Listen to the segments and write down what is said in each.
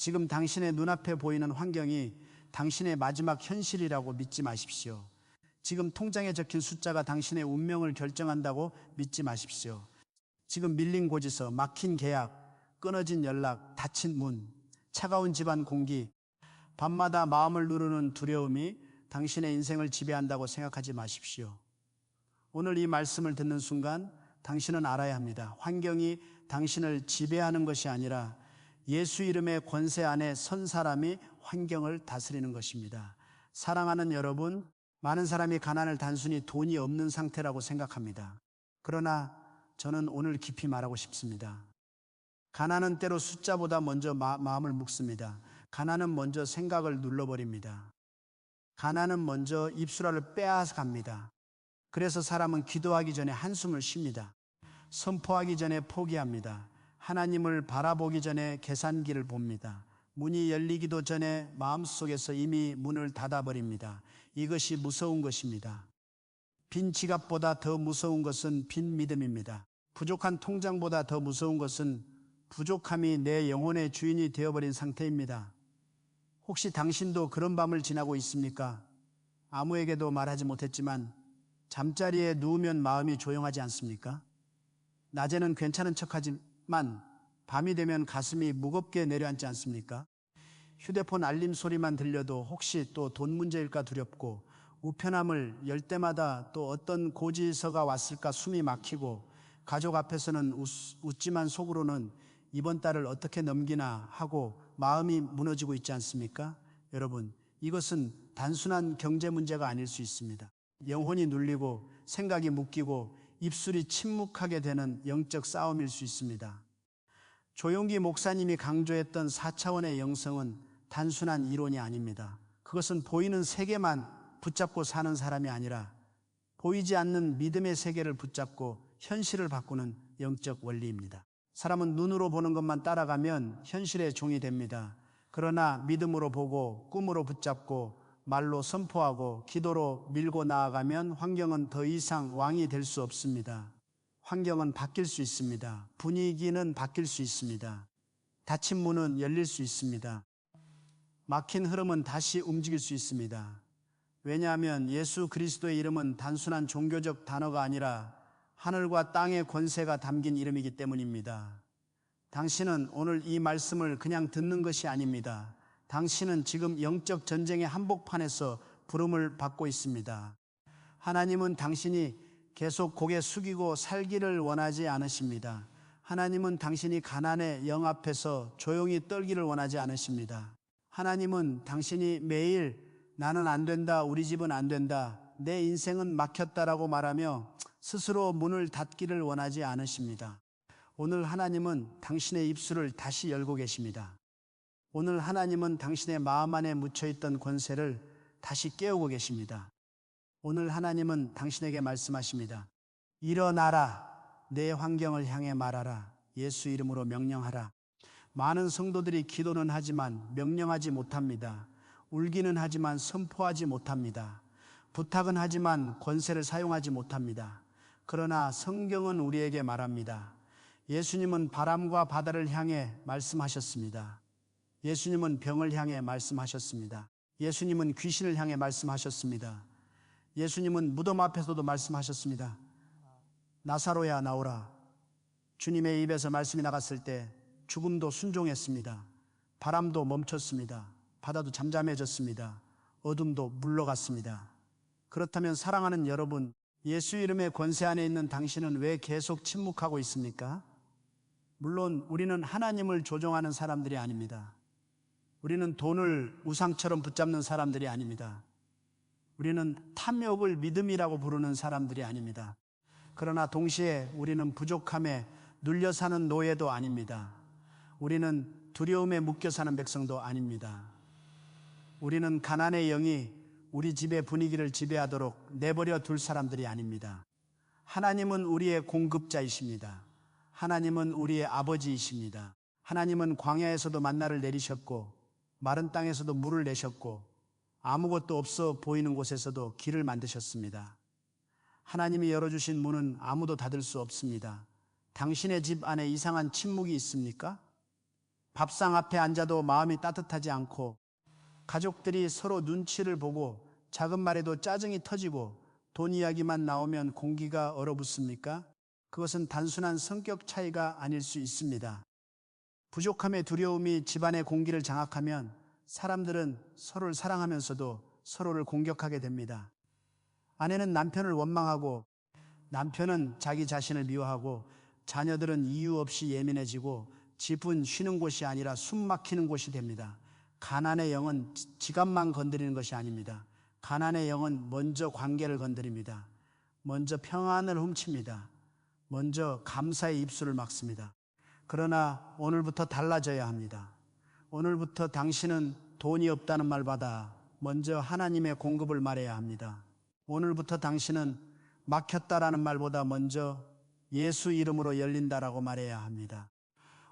지금 당신의 눈앞에 보이는 환경이 당신의 마지막 현실이라고 믿지 마십시오. 지금 통장에 적힌 숫자가 당신의 운명을 결정한다고 믿지 마십시오. 지금 밀린 고지서, 막힌 계약, 끊어진 연락, 닫힌 문, 차가운 집안 공기, 밤마다 마음을 누르는 두려움이 당신의 인생을 지배한다고 생각하지 마십시오. 오늘 이 말씀을 듣는 순간 당신은 알아야 합니다. 환경이 당신을 지배하는 것이 아니라 예수 이름의 권세 안에 선 사람이 환경을 다스리는 것입니다. 사랑하는 여러분, 많은 사람이 가난을 단순히 돈이 없는 상태라고 생각합니다. 그러나 저는 오늘 깊이 말하고 싶습니다. 가난은 때로 숫자보다 먼저 마음을 묶습니다. 가난은 먼저 생각을 눌러버립니다. 가난은 먼저 입술알을 빼앗아 갑니다. 그래서 사람은 기도하기 전에 한숨을 쉽니다. 선포하기 전에 포기합니다. 하나님을 바라보기 전에 계산기를 봅니다. 문이 열리기도 전에 마음속에서 이미 문을 닫아버립니다. 이것이 무서운 것입니다. 빈 지갑보다 더 무서운 것은 빈 믿음입니다. 부족한 통장보다 더 무서운 것은 부족함이 내 영혼의 주인이 되어버린 상태입니다. 혹시 당신도 그런 밤을 지나고 있습니까? 아무에게도 말하지 못했지만 잠자리에 누우면 마음이 조용하지 않습니까? 낮에는 괜찮은 척하지만 밤이 되면 가슴이 무겁게 내려앉지 않습니까? 휴대폰 알림 소리만 들려도 혹시 또 돈 문제일까 두렵고, 우편함을 열 때마다 또 어떤 고지서가 왔을까 숨이 막히고, 가족 앞에서는 웃지만 속으로는 이번 달을 어떻게 넘기나 하고 마음이 무너지고 있지 않습니까? 여러분, 이것은 단순한 경제 문제가 아닐 수 있습니다. 영혼이 눌리고 생각이 묶이고 입술이 침묵하게 되는 영적 싸움일 수 있습니다. 조용기 목사님이 강조했던 4차원의 영성은 단순한 이론이 아닙니다. 그것은 보이는 세계만 붙잡고 사는 사람이 아니라 보이지 않는 믿음의 세계를 붙잡고 현실을 바꾸는 영적 원리입니다. 사람은 눈으로 보는 것만 따라가면 현실의 종이 됩니다. 그러나 믿음으로 보고 꿈으로 붙잡고 말로 선포하고 기도로 밀고 나아가면 환경은 더 이상 왕이 될 수 없습니다. 환경은 바뀔 수 있습니다. 분위기는 바뀔 수 있습니다. 닫힌 문은 열릴 수 있습니다. 막힌 흐름은 다시 움직일 수 있습니다. 왜냐하면 예수 그리스도의 이름은 단순한 종교적 단어가 아니라 하늘과 땅의 권세가 담긴 이름이기 때문입니다. 당신은 오늘 이 말씀을 그냥 듣는 것이 아닙니다. 당신은 지금 영적 전쟁의 한복판에서 부름을 받고 있습니다. 하나님은 당신이 계속 고개 숙이고 살기를 원하지 않으십니다. 하나님은 당신이 가난의 영 앞에서 조용히 떨기를 원하지 않으십니다. 하나님은 당신이 매일 나는 안 된다, 우리 집은 안 된다, 내 인생은 막혔다라고 말하며 스스로 문을 닫기를 원하지 않으십니다. 오늘 하나님은 당신의 입술을 다시 열고 계십니다. 오늘 하나님은 당신의 마음 안에 묻혀있던 권세를 다시 깨우고 계십니다. 오늘 하나님은 당신에게 말씀하십니다. 일어나라, 내 환경을 향해 말하라, 예수 이름으로 명령하라. 많은 성도들이 기도는 하지만 명령하지 못합니다. 울기는 하지만 선포하지 못합니다. 부탁은 하지만 권세를 사용하지 못합니다. 그러나 성경은 우리에게 말합니다. 예수님은 바람과 바다를 향해 말씀하셨습니다. 예수님은 병을 향해 말씀하셨습니다. 예수님은 귀신을 향해 말씀하셨습니다. 예수님은 무덤 앞에서도 말씀하셨습니다. 나사로야 나오라. 주님의 입에서 말씀이 나갔을 때 죽음도 순종했습니다. 바람도 멈췄습니다. 바다도 잠잠해졌습니다. 어둠도 물러갔습니다. 그렇다면 사랑하는 여러분, 예수 이름의 권세 안에 있는 당신은 왜 계속 침묵하고 있습니까? 물론 우리는 하나님을 조종하는 사람들이 아닙니다. 우리는 돈을 우상처럼 붙잡는 사람들이 아닙니다. 우리는 탐욕을 믿음이라고 부르는 사람들이 아닙니다. 그러나 동시에 우리는 부족함에 눌려 사는 노예도 아닙니다. 우리는 두려움에 묶여 사는 백성도 아닙니다. 우리는 가난의 영이 우리 집의 분위기를 지배하도록 내버려 둘 사람들이 아닙니다. 하나님은 우리의 공급자이십니다. 하나님은 우리의 아버지이십니다. 하나님은 광야에서도 만나를 내리셨고 마른 땅에서도 물을 내셨고 아무것도 없어 보이는 곳에서도 길을 만드셨습니다. 하나님이 열어주신 문은 아무도 닫을 수 없습니다. 당신의 집 안에 이상한 침묵이 있습니까? 밥상 앞에 앉아도 마음이 따뜻하지 않고, 가족들이 서로 눈치를 보고 작은 말에도 짜증이 터지고 돈 이야기만 나오면 공기가 얼어붙습니까? 그것은 단순한 성격 차이가 아닐 수 있습니다. 부족함의 두려움이 집안의 공기를 장악하면 사람들은 서로를 사랑하면서도 서로를 공격하게 됩니다. 아내는 남편을 원망하고, 남편은 자기 자신을 미워하고, 자녀들은 이유 없이 예민해지고, 집은 쉬는 곳이 아니라 숨 막히는 곳이 됩니다. 가난의 영은 지갑만 건드리는 것이 아닙니다. 가난의 영은 먼저 관계를 건드립니다. 먼저 평안을 훔칩니다. 먼저 감사의 입술을 막습니다. 그러나 오늘부터 달라져야 합니다. 오늘부터 당신은 돈이 없다는 말보다 먼저 하나님의 공급을 말해야 합니다. 오늘부터 당신은 막혔다라는 말보다 먼저 예수 이름으로 열린다라고 말해야 합니다.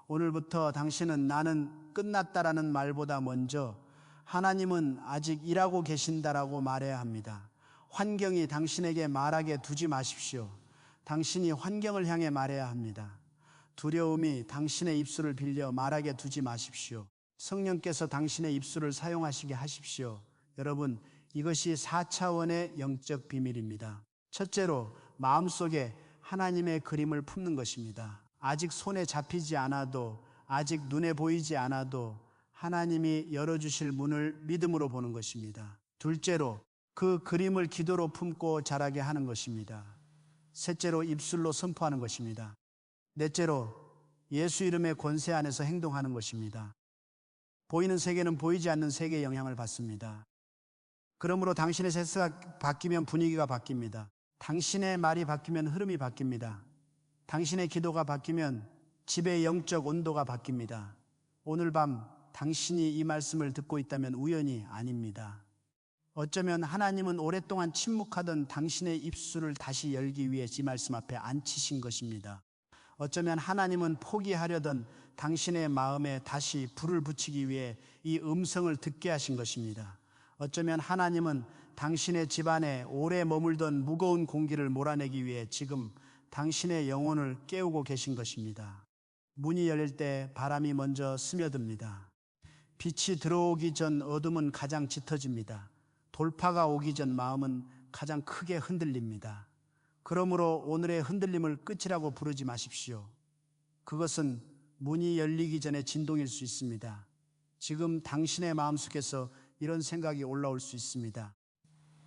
오늘부터 당신은 나는 끝났다라는 말보다 먼저 하나님은 아직 일하고 계신다라고 말해야 합니다. 환경이 당신에게 말하게 두지 마십시오. 당신이 환경을 향해 말해야 합니다. 두려움이 당신의 입술을 빌려 말하게 두지 마십시오. 성령께서 당신의 입술을 사용하시게 하십시오. 여러분, 이것이 4차원의 영적 비밀입니다. 첫째로, 마음속에 하나님의 그림을 품는 것입니다. 아직 손에 잡히지 않아도, 아직 눈에 보이지 않아도 하나님이 열어주실 문을 믿음으로 보는 것입니다. 둘째로, 그 그림을 기도로 품고 자라게 하는 것입니다. 셋째로, 입술로 선포하는 것입니다. 넷째로, 예수 이름의 권세 안에서 행동하는 것입니다. 보이는 세계는 보이지 않는 세계의 영향을 받습니다. 그러므로 당신의 세스가 바뀌면 분위기가 바뀝니다. 당신의 말이 바뀌면 흐름이 바뀝니다. 당신의 기도가 바뀌면 집의 영적 온도가 바뀝니다. 오늘 밤 당신이 이 말씀을 듣고 있다면 우연이 아닙니다. 어쩌면 하나님은 오랫동안 침묵하던 당신의 입술을 다시 열기 위해 이 말씀 앞에 앉히신 것입니다. 어쩌면 하나님은 포기하려던 당신의 마음에 다시 불을 붙이기 위해 이 음성을 듣게 하신 것입니다. 어쩌면 하나님은 당신의 집안에 오래 머물던 무거운 공기를 몰아내기 위해 지금 당신의 영혼을 깨우고 계신 것입니다. 문이 열릴 때 바람이 먼저 스며듭니다. 빛이 들어오기 전 어둠은 가장 짙어집니다. 돌파가 오기 전 마음은 가장 크게 흔들립니다. 그러므로 오늘의 흔들림을 끝이라고 부르지 마십시오. 그것은 문이 열리기 전에 진동일 수 있습니다. 지금 당신의 마음속에서 이런 생각이 올라올 수 있습니다.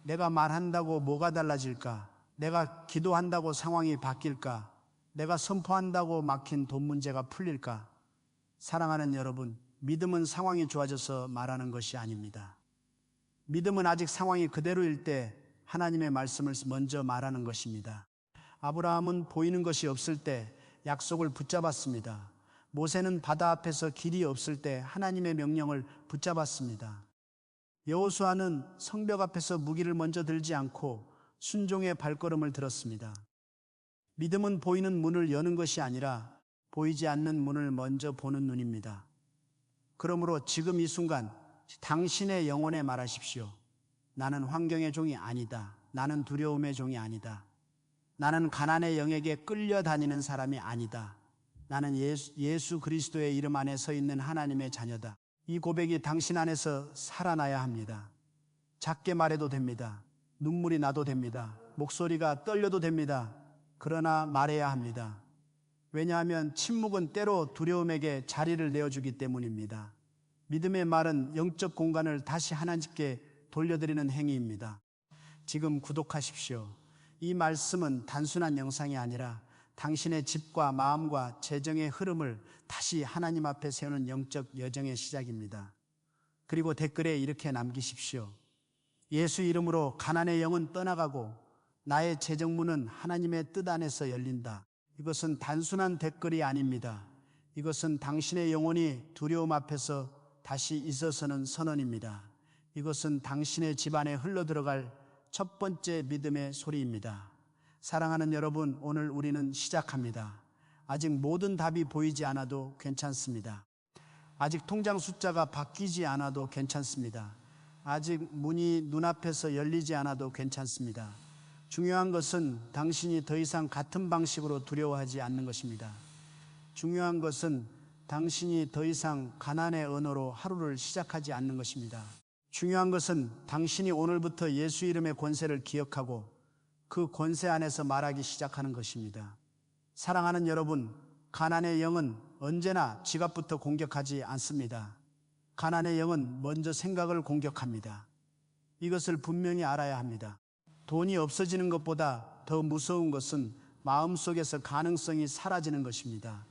내가 말한다고 뭐가 달라질까? 내가 기도한다고 상황이 바뀔까? 내가 선포한다고 막힌 돈 문제가 풀릴까? 사랑하는 여러분, 믿음은 상황이 좋아져서 말하는 것이 아닙니다. 믿음은 아직 상황이 그대로일 때 하나님의 말씀을 먼저 말하는 것입니다. 아브라함은 보이는 것이 없을 때 약속을 붙잡았습니다. 모세는 바다 앞에서 길이 없을 때 하나님의 명령을 붙잡았습니다. 여호수아는 성벽 앞에서 무기를 먼저 들지 않고 순종의 발걸음을 들었습니다. 믿음은 보이는 문을 여는 것이 아니라 보이지 않는 문을 먼저 보는 눈입니다. 그러므로 지금 이 순간 당신의 영혼에 말하십시오. 나는 환경의 종이 아니다. 나는 두려움의 종이 아니다. 나는 가난의 영에게 끌려다니는 사람이 아니다. 나는 예수 그리스도의 이름 안에 서 있는 하나님의 자녀다. 이 고백이 당신 안에서 살아나야 합니다. 작게 말해도 됩니다. 눈물이 나도 됩니다. 목소리가 떨려도 됩니다. 그러나 말해야 합니다. 왜냐하면 침묵은 때로 두려움에게 자리를 내어주기 때문입니다. 믿음의 말은 영적 공간을 다시 하나님께 돌려드리는 행위입니다. 지금 구독하십시오. 이 말씀은 단순한 영상이 아니라 당신의 집과 마음과 재정의 흐름을 다시 하나님 앞에 세우는 영적 여정의 시작입니다. 그리고 댓글에 이렇게 남기십시오. 예수 이름으로 가난의 영은 떠나가고 나의 재정문은 하나님의 뜻 안에서 열린다. 이것은 단순한 댓글이 아닙니다. 이것은 당신의 영혼이 두려움 앞에서 다시 있어서는 선언입니다. 이것은 당신의 집안에 흘러들어갈 첫 번째 믿음의 소리입니다. 사랑하는 여러분, 오늘 우리는 시작합니다. 아직 모든 답이 보이지 않아도 괜찮습니다. 아직 통장 숫자가 바뀌지 않아도 괜찮습니다. 아직 문이 눈앞에서 열리지 않아도 괜찮습니다. 중요한 것은 당신이 더 이상 같은 방식으로 두려워하지 않는 것입니다. 중요한 것은 당신이 더 이상 가난의 언어로 하루를 시작하지 않는 것입니다. 중요한 것은 당신이 오늘부터 예수 이름의 권세를 기억하고 그 권세 안에서 말하기 시작하는 것입니다. 사랑하는 여러분, 가난의 영은 언제나 지갑부터 공격하지 않습니다. 가난의 영은 먼저 생각을 공격합니다. 이것을 분명히 알아야 합니다. 돈이 없어지는 것보다 더 무서운 것은 마음속에서 가능성이 사라지는 것입니다.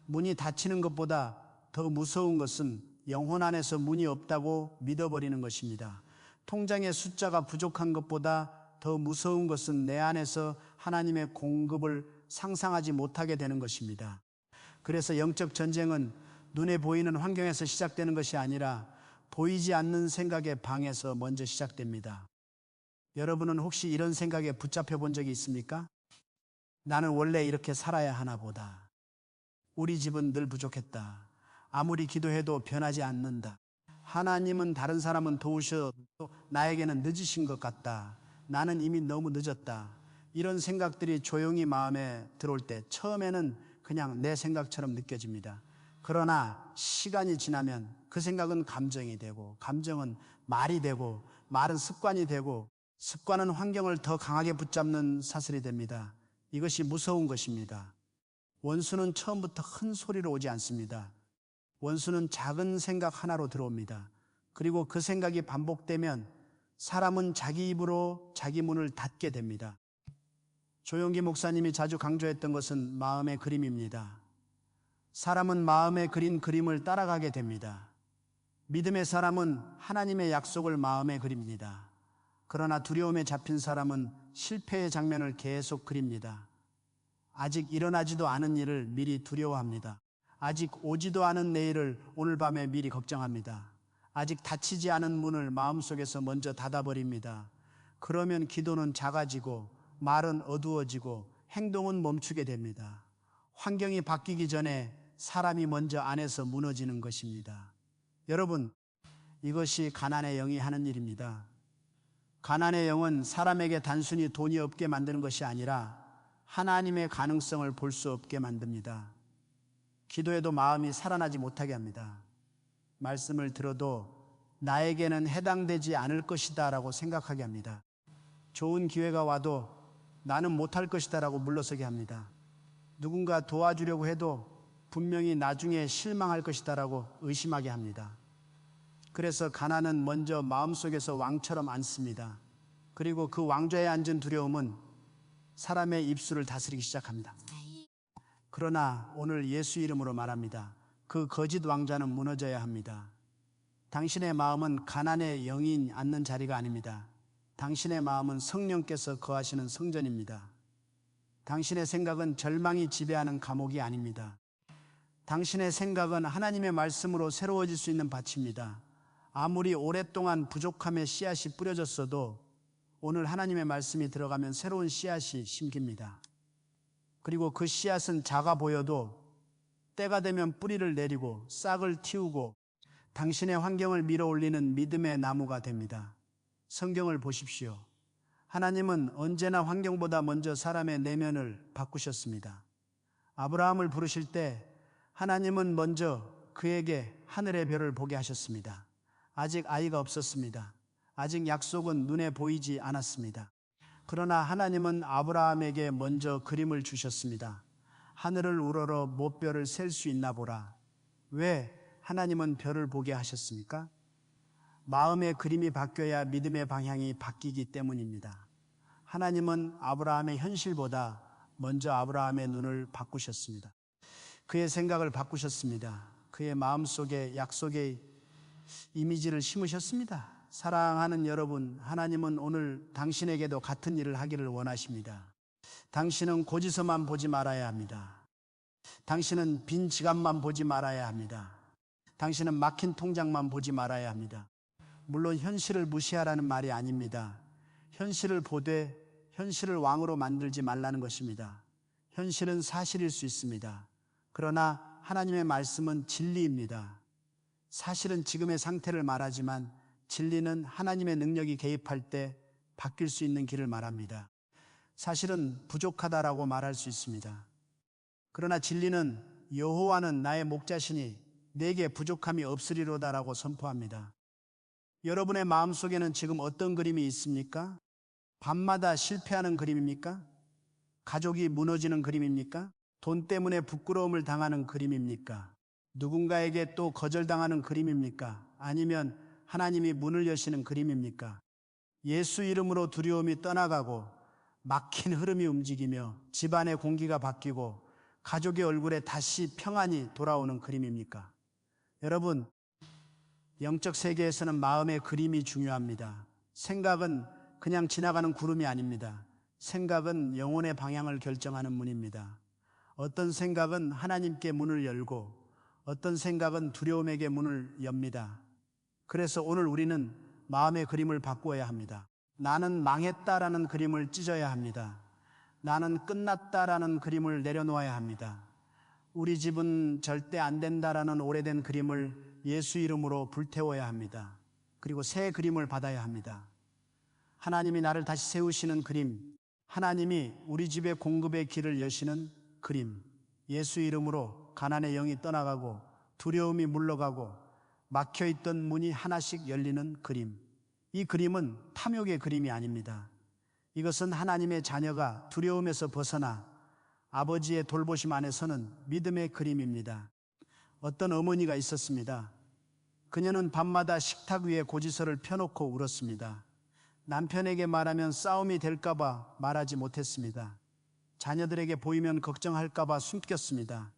문이 닫히는 것보다 더 무서운 것은 영혼 안에서 문이 없다고 믿어버리는 것입니다. 통장의 숫자가 부족한 것보다 더 무서운 것은 내 안에서 하나님의 공급을 상상하지 못하게 되는 것입니다. 그래서 영적 전쟁은 눈에 보이는 환경에서 시작되는 것이 아니라 보이지 않는 생각의 방에서 먼저 시작됩니다. 여러분은 혹시 이런 생각에 붙잡혀 본 적이 있습니까? 나는 원래 이렇게 살아야 하나 보다. 우리 집은 늘 부족했다. 아무리 기도해도 변하지 않는다. 하나님은 다른 사람은 도우셔도 나에게는 늦으신 것 같다. 나는 이미 너무 늦었다. 이런 생각들이 조용히 마음에 들어올 때 처음에는 그냥 내 생각처럼 느껴집니다. 그러나 시간이 지나면 그 생각은 감정이 되고, 감정은 말이 되고, 말은 습관이 되고, 습관은 환경을 더 강하게 붙잡는 사슬이 됩니다. 이것이 무서운 것입니다. 원수는 처음부터 큰 소리로 오지 않습니다. 원수는 작은 생각 하나로 들어옵니다. 그리고 그 생각이 반복되면 사람은 자기 입으로 자기 문을 닫게 됩니다. 조용기 목사님이 자주 강조했던 것은 마음의 그림입니다. 사람은 마음에 그린 그림을 따라가게 됩니다. 믿음의 사람은 하나님의 약속을 마음에 그립니다. 그러나 두려움에 잡힌 사람은 실패의 장면을 계속 그립니다. 아직 일어나지도 않은 일을 미리 두려워합니다. 아직 오지도 않은 내일을 오늘 밤에 미리 걱정합니다. 아직 닫히지 않은 문을 마음속에서 먼저 닫아버립니다. 그러면 기도는 작아지고 말은 어두워지고 행동은 멈추게 됩니다. 환경이 바뀌기 전에 사람이 먼저 안에서 무너지는 것입니다. 여러분, 이것이 가난의 영이 하는 일입니다. 가난의 영은 사람에게 단순히 돈이 없게 만드는 것이 아니라 하나님의 가능성을 볼 수 없게 만듭니다. 기도해도 마음이 살아나지 못하게 합니다. 말씀을 들어도 나에게는 해당되지 않을 것이다 라고 생각하게 합니다. 좋은 기회가 와도 나는 못할 것이다 라고 물러서게 합니다. 누군가 도와주려고 해도 분명히 나중에 실망할 것이다 라고 의심하게 합니다. 그래서 가난은 먼저 마음속에서 왕처럼 앉습니다. 그리고 그 왕좌에 앉은 두려움은 사람의 입술을 다스리기 시작합니다. 그러나 오늘 예수 이름으로 말합니다. 그 거짓 왕좌는 무너져야 합니다. 당신의 마음은 가난의 영이 앉는 자리가 아닙니다. 당신의 마음은 성령께서 거하시는 성전입니다. 당신의 생각은 절망이 지배하는 감옥이 아닙니다. 당신의 생각은 하나님의 말씀으로 새로워질 수 있는 밭입니다. 아무리 오랫동안 부족함의 씨앗이 뿌려졌어도 오늘 하나님의 말씀이 들어가면 새로운 씨앗이 심깁니다. 그리고 그 씨앗은 작아 보여도 때가 되면 뿌리를 내리고 싹을 틔우고 당신의 환경을 밀어올리는 믿음의 나무가 됩니다. 성경을 보십시오. 하나님은 언제나 환경보다 먼저 사람의 내면을 바꾸셨습니다. 아브라함을 부르실 때 하나님은 먼저 그에게 하늘의 별을 보게 하셨습니다. 아직 아이가 없었습니다. 아직 약속은 눈에 보이지 않았습니다. 그러나 하나님은 아브라함에게 먼저 그림을 주셨습니다. 하늘을 우러러 못별을 셀 수 있나 보라. 왜 하나님은 별을 보게 하셨습니까? 마음의 그림이 바뀌어야 믿음의 방향이 바뀌기 때문입니다. 하나님은 아브라함의 현실보다 먼저 아브라함의 눈을 바꾸셨습니다. 그의 생각을 바꾸셨습니다. 그의 마음속에 약속의 이미지를 심으셨습니다. 사랑하는 여러분, 하나님은 오늘 당신에게도 같은 일을 하기를 원하십니다. 당신은 고지서만 보지 말아야 합니다. 당신은 빈 지갑만 보지 말아야 합니다. 당신은 막힌 통장만 보지 말아야 합니다. 물론 현실을 무시하라는 말이 아닙니다. 현실을 보되 현실을 왕으로 만들지 말라는 것입니다. 현실은 사실일 수 있습니다. 그러나 하나님의 말씀은 진리입니다. 사실은 지금의 상태를 말하지만 진리는 하나님의 능력이 개입할 때 바뀔 수 있는 길을 말합니다. 사실은 부족하다라고 말할 수 있습니다. 그러나 진리는 여호와는 나의 목자시니 내게 부족함이 없으리로다라고 선포합니다. 여러분의 마음속에는 지금 어떤 그림이 있습니까? 밤마다 실패하는 그림입니까? 가족이 무너지는 그림입니까? 돈 때문에 부끄러움을 당하는 그림입니까? 누군가에게 또 거절당하는 그림입니까? 아니면 하나님이 문을 여시는 그림입니까? 예수 이름으로 두려움이 떠나가고 막힌 흐름이 움직이며 집안의 공기가 바뀌고 가족의 얼굴에 다시 평안이 돌아오는 그림입니까? 여러분, 영적 세계에서는 마음의 그림이 중요합니다. 생각은 그냥 지나가는 구름이 아닙니다. 생각은 영혼의 방향을 결정하는 문입니다. 어떤 생각은 하나님께 문을 열고 어떤 생각은 두려움에게 문을 엽니다. 그래서 오늘 우리는 마음의 그림을 바꾸어야 합니다. 나는 망했다라는 그림을 찢어야 합니다. 나는 끝났다라는 그림을 내려놓아야 합니다. 우리 집은 절대 안 된다라는 오래된 그림을 예수 이름으로 불태워야 합니다. 그리고 새 그림을 받아야 합니다. 하나님이 나를 다시 세우시는 그림, 하나님이 우리 집의 공급의 길을 여시는 그림, 예수 이름으로 가난의 영이 떠나가고 두려움이 물러가고 막혀있던 문이 하나씩 열리는 그림. 이 그림은 탐욕의 그림이 아닙니다. 이것은 하나님의 자녀가 두려움에서 벗어나 아버지의 돌보심 안에 서는 믿음의 그림입니다. 어떤 어머니가 있었습니다. 그녀는 밤마다 식탁 위에 고지서를 펴놓고 울었습니다. 남편에게 말하면 싸움이 될까봐 말하지 못했습니다. 자녀들에게 보이면 걱정할까봐 숨겼습니다.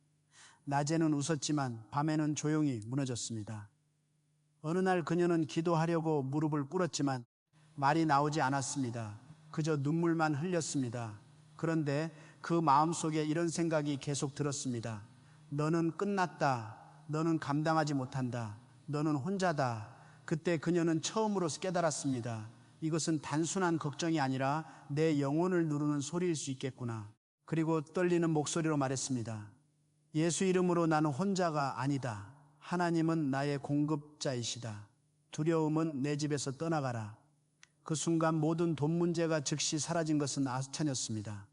낮에는 웃었지만 밤에는 조용히 무너졌습니다. 어느 날 그녀는 기도하려고 무릎을 꿇었지만 말이 나오지 않았습니다. 그저 눈물만 흘렸습니다. 그런데 그 마음속에 이런 생각이 계속 들었습니다. 너는 끝났다. 너는 감당하지 못한다. 너는 혼자다. 그때 그녀는 처음으로 깨달았습니다. 이것은 단순한 걱정이 아니라 내 영혼을 누르는 소리일 수 있겠구나. 그리고 떨리는 목소리로 말했습니다. 예수 이름으로 나는 혼자가 아니다. 하나님은 나의 공급자이시다. 두려움은 내 집에서 떠나가라. 그 순간 모든 돈 문제가 즉시 사라진 것은 아천이었습니다.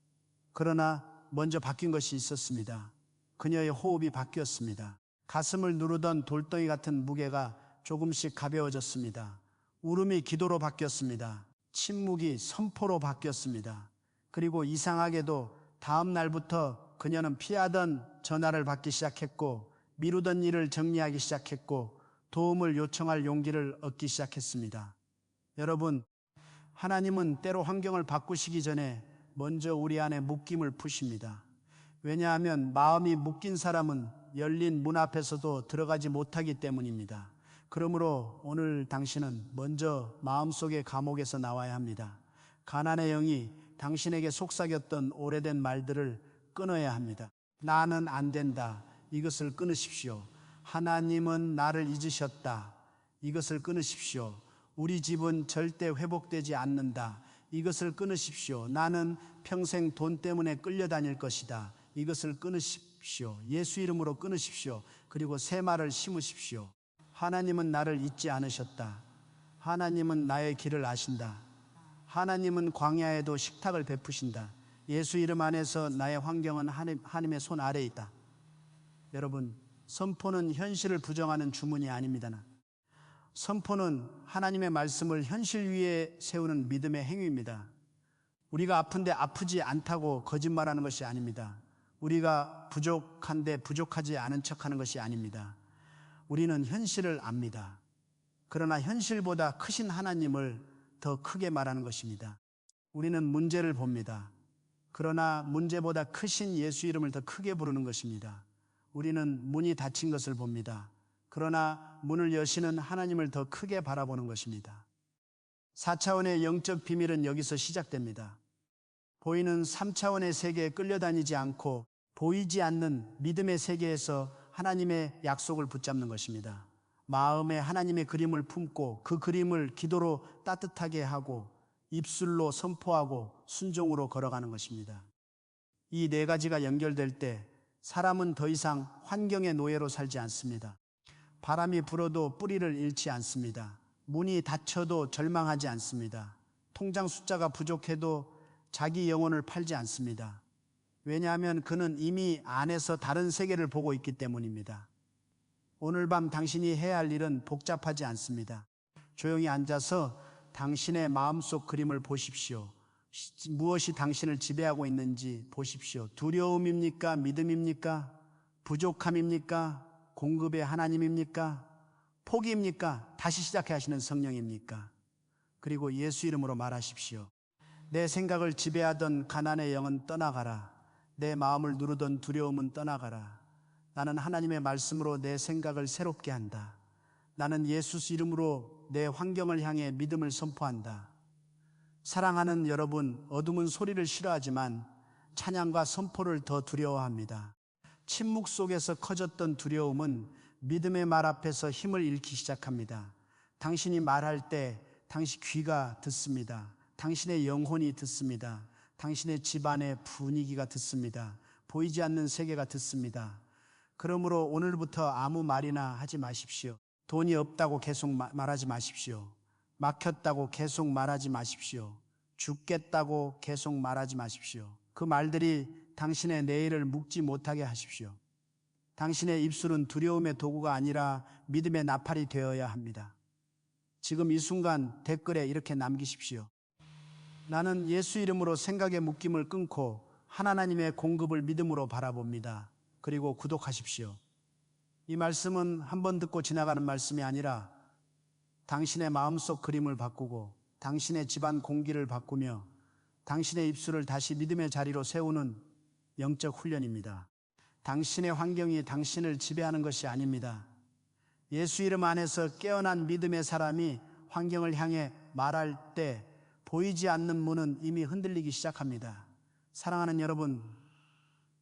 그러나 먼저 바뀐 것이 있었습니다. 그녀의 호흡이 바뀌었습니다. 가슴을 누르던 돌덩이 같은 무게가 조금씩 가벼워졌습니다. 울음이 기도로 바뀌었습니다. 침묵이 선포로 바뀌었습니다. 그리고 이상하게도 다음 날부터 그녀는 피하던 전화를 받기 시작했고 미루던 일을 정리하기 시작했고 도움을 요청할 용기를 얻기 시작했습니다. 여러분, 하나님은 때로 환경을 바꾸시기 전에 먼저 우리 안에 묶임을 푸십니다. 왜냐하면 마음이 묶인 사람은 열린 문 앞에서도 들어가지 못하기 때문입니다. 그러므로 오늘 당신은 먼저 마음속의 감옥에서 나와야 합니다. 가난의 영이 당신에게 속삭였던 오래된 말들을 끊어야 합니다. 나는 안 된다. 이것을 끊으십시오. 하나님은 나를 잊으셨다. 이것을 끊으십시오. 우리 집은 절대 회복되지 않는다. 이것을 끊으십시오. 나는 평생 돈 때문에 끌려다닐 것이다. 이것을 끊으십시오. 예수 이름으로 끊으십시오. 그리고 새 말을 심으십시오. 하나님은 나를 잊지 않으셨다. 하나님은 나의 길을 아신다. 하나님은 광야에도 식탁을 베푸신다. 예수 이름 안에서 나의 환경은 하나님의 손 아래에 있다. 여러분, 선포는 현실을 부정하는 주문이 아닙니다. 선포는 하나님의 말씀을 현실 위에 세우는 믿음의 행위입니다. 우리가 아픈데 아프지 않다고 거짓말하는 것이 아닙니다. 우리가 부족한데 부족하지 않은 척하는 것이 아닙니다. 우리는 현실을 압니다. 그러나 현실보다 크신 하나님을 더 크게 말하는 것입니다. 우리는 문제를 봅니다. 그러나 문제보다 크신 예수 이름을 더 크게 부르는 것입니다. 우리는 문이 닫힌 것을 봅니다. 그러나 문을 여시는 하나님을 더 크게 바라보는 것입니다. 4차원의 영적 비밀은 여기서 시작됩니다. 보이는 3차원의 세계에 끌려다니지 않고 보이지 않는 믿음의 세계에서 하나님의 약속을 붙잡는 것입니다. 마음에 하나님의 그림을 품고 그 그림을 기도로 따뜻하게 하고 입술로 선포하고 순종으로 걸어가는 것입니다. 이 네 가지가 연결될 때 사람은 더 이상 환경의 노예로 살지 않습니다. 바람이 불어도 뿌리를 잃지 않습니다. 문이 닫혀도 절망하지 않습니다. 통장 숫자가 부족해도 자기 영혼을 팔지 않습니다. 왜냐하면 그는 이미 안에서 다른 세계를 보고 있기 때문입니다. 오늘 밤 당신이 해야 할 일은 복잡하지 않습니다. 조용히 앉아서 당신의 마음속 그림을 보십시오. 무엇이 당신을 지배하고 있는지 보십시오. 두려움입니까? 믿음입니까? 부족함입니까? 공급의 하나님입니까? 포기입니까? 다시 시작해 하시는 성령입니까? 그리고 예수 이름으로 말하십시오. 내 생각을 지배하던 가난의 영은 떠나가라. 내 마음을 누르던 두려움은 떠나가라. 나는 하나님의 말씀으로 내 생각을 새롭게 한다. 나는 예수 이름으로 내 환경을 향해 믿음을 선포한다. 사랑하는 여러분, 어둠은 소리를 싫어하지만 찬양과 선포를 더 두려워합니다. 침묵 속에서 커졌던 두려움은 믿음의 말 앞에서 힘을 잃기 시작합니다. 당신이 말할 때 당신 귀가 듣습니다. 당신의 영혼이 듣습니다. 당신의 집안의 분위기가 듣습니다. 보이지 않는 세계가 듣습니다. 그러므로 오늘부터 아무 말이나 하지 마십시오. 돈이 없다고 계속 말하지 마십시오. 막혔다고 계속 말하지 마십시오. 죽겠다고 계속 말하지 마십시오. 그 말들이 당신의 내일을 묵지 못하게 하십시오. 당신의 입술은 두려움의 도구가 아니라 믿음의 나팔이 되어야 합니다. 지금 이 순간 댓글에 이렇게 남기십시오. 나는 예수 이름으로 생각의 묶임을 끊고 하나님의 공급을 믿음으로 바라봅니다. 그리고 구독하십시오. 이 말씀은 한 번 듣고 지나가는 말씀이 아니라 당신의 마음속 그림을 바꾸고 당신의 집안 공기를 바꾸며 당신의 입술을 다시 믿음의 자리로 세우는 영적 훈련입니다. 당신의 환경이 당신을 지배하는 것이 아닙니다. 예수 이름 안에서 깨어난 믿음의 사람이 환경을 향해 말할 때 보이지 않는 문은 이미 흔들리기 시작합니다. 사랑하는 여러분,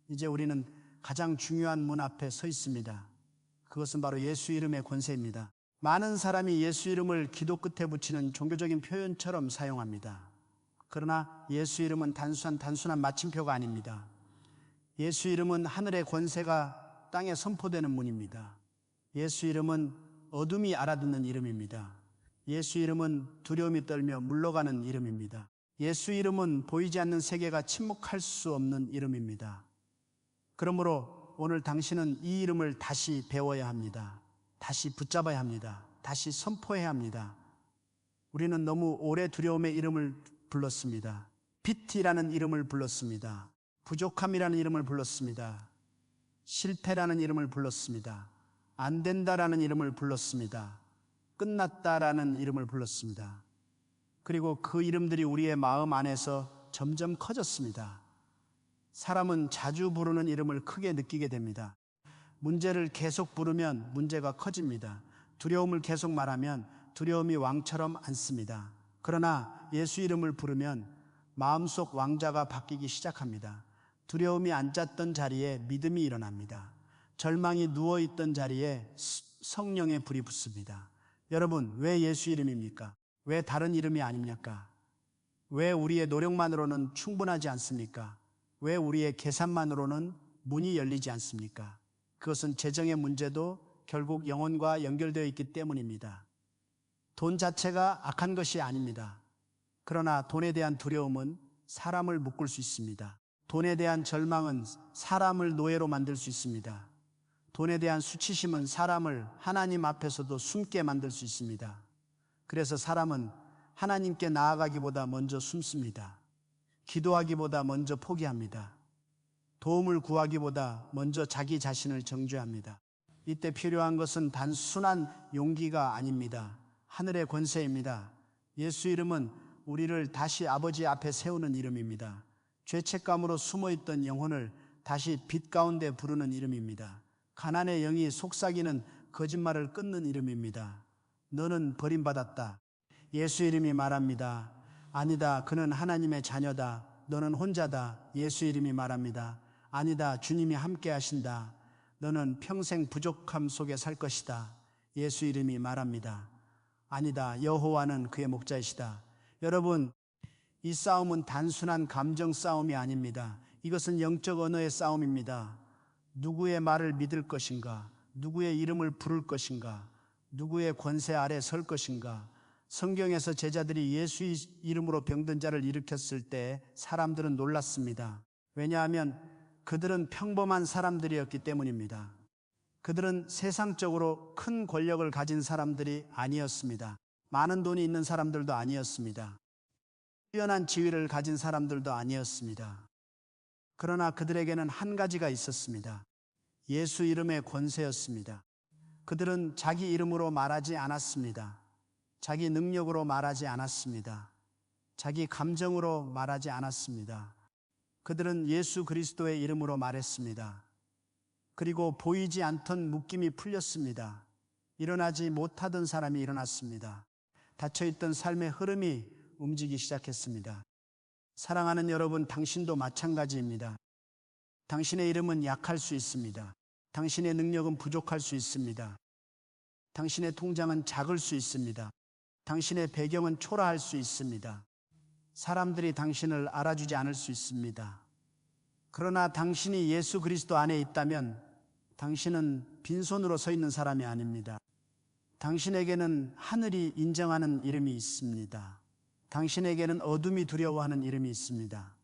이제 우리는 가장 중요한 문 앞에 서 있습니다. 그것은 바로 예수 이름의 권세입니다. 많은 사람이 예수 이름을 기도 끝에 붙이는 종교적인 표현처럼 사용합니다. 그러나 예수 이름은 단순한 마침표가 아닙니다. 예수 이름은 하늘의 권세가 땅에 선포되는 문입니다. 예수 이름은 어둠이 알아듣는 이름입니다. 예수 이름은 두려움이 떨며 물러가는 이름입니다. 예수 이름은 보이지 않는 세계가 침묵할 수 없는 이름입니다. 그러므로 오늘 당신은 이 이름을 다시 배워야 합니다. 다시 붙잡아야 합니다. 다시 선포해야 합니다. 우리는 너무 오래 두려움의 이름을 불렀습니다. 비티라는 이름을 불렀습니다. 부족함이라는 이름을 불렀습니다. 실패라는 이름을 불렀습니다. 안 된다라는 이름을 불렀습니다. 끝났다라는 이름을 불렀습니다. 그리고 그 이름들이 우리의 마음 안에서 점점 커졌습니다. 사람은 자주 부르는 이름을 크게 느끼게 됩니다. 문제를 계속 부르면 문제가 커집니다. 두려움을 계속 말하면 두려움이 왕처럼 앉습니다. 그러나 예수 이름을 부르면 마음속 왕자가 바뀌기 시작합니다. 두려움이 앉았던 자리에 믿음이 일어납니다. 절망이 누워있던 자리에 성령의 불이 붙습니다. 여러분, 왜 예수 이름입니까? 왜 다른 이름이 아닙니까? 왜 우리의 노력만으로는 충분하지 않습니까? 왜 우리의 계산만으로는 문이 열리지 않습니까? 그것은 재정의 문제도 결국 영혼과 연결되어 있기 때문입니다. 돈 자체가 악한 것이 아닙니다. 그러나 돈에 대한 두려움은 사람을 묶을 수 있습니다. 돈에 대한 절망은 사람을 노예로 만들 수 있습니다. 돈에 대한 수치심은 사람을 하나님 앞에서도 숨게 만들 수 있습니다. 그래서 사람은 하나님께 나아가기보다 먼저 숨습니다. 기도하기보다 먼저 포기합니다. 도움을 구하기보다 먼저 자기 자신을 정죄합니다. 이때 필요한 것은 단순한 용기가 아닙니다. 하늘의 권세입니다. 예수 이름은 우리를 다시 아버지 앞에 세우는 이름입니다. 죄책감으로 숨어있던 영혼을 다시 빛 가운데 부르는 이름입니다. 가난의 영이 속삭이는 거짓말을 끊는 이름입니다. 너는 버림받았다. 예수 이름이 말합니다. 아니다, 그는 하나님의 자녀다. 너는 혼자다. 예수 이름이 말합니다. 아니다, 주님이 함께 하신다. 너는 평생 부족함 속에 살 것이다. 예수 이름이 말합니다. 아니다, 여호와는 그의 목자이시다. 여러분, 이 싸움은 단순한 감정 싸움이 아닙니다. 이것은 영적 언어의 싸움입니다. 누구의 말을 믿을 것인가? 누구의 이름을 부를 것인가? 누구의 권세 아래 설 것인가? 성경에서 제자들이 예수 이름으로 병든 자를 일으켰을 때 사람들은 놀랐습니다. 왜냐하면 그들은 평범한 사람들이었기 때문입니다. 그들은 세상적으로 큰 권력을 가진 사람들이 아니었습니다. 많은 돈이 있는 사람들도 아니었습니다. 뛰어난 지위를 가진 사람들도 아니었습니다. 그러나 그들에게는 한 가지가 있었습니다. 예수 이름의 권세였습니다. 그들은 자기 이름으로 말하지 않았습니다. 자기 능력으로 말하지 않았습니다. 자기 감정으로 말하지 않았습니다. 그들은 예수 그리스도의 이름으로 말했습니다. 그리고 보이지 않던 묶임이 풀렸습니다. 일어나지 못하던 사람이 일어났습니다. 닫혀있던 삶의 흐름이 움직이기 시작했습니다. 사랑하는 여러분, 당신도 마찬가지입니다. 당신의 이름은 약할 수 있습니다. 당신의 능력은 부족할 수 있습니다. 당신의 통장은 작을 수 있습니다. 당신의 배경은 초라할 수 있습니다. 사람들이 당신을 알아주지 않을 수 있습니다. 그러나 당신이 예수 그리스도 안에 있다면 당신은 빈손으로 서 있는 사람이 아닙니다. 당신에게는 하늘이 인정하는 이름이 있습니다. 당신에게는 어둠이 두려워하는 이름이 있습니다.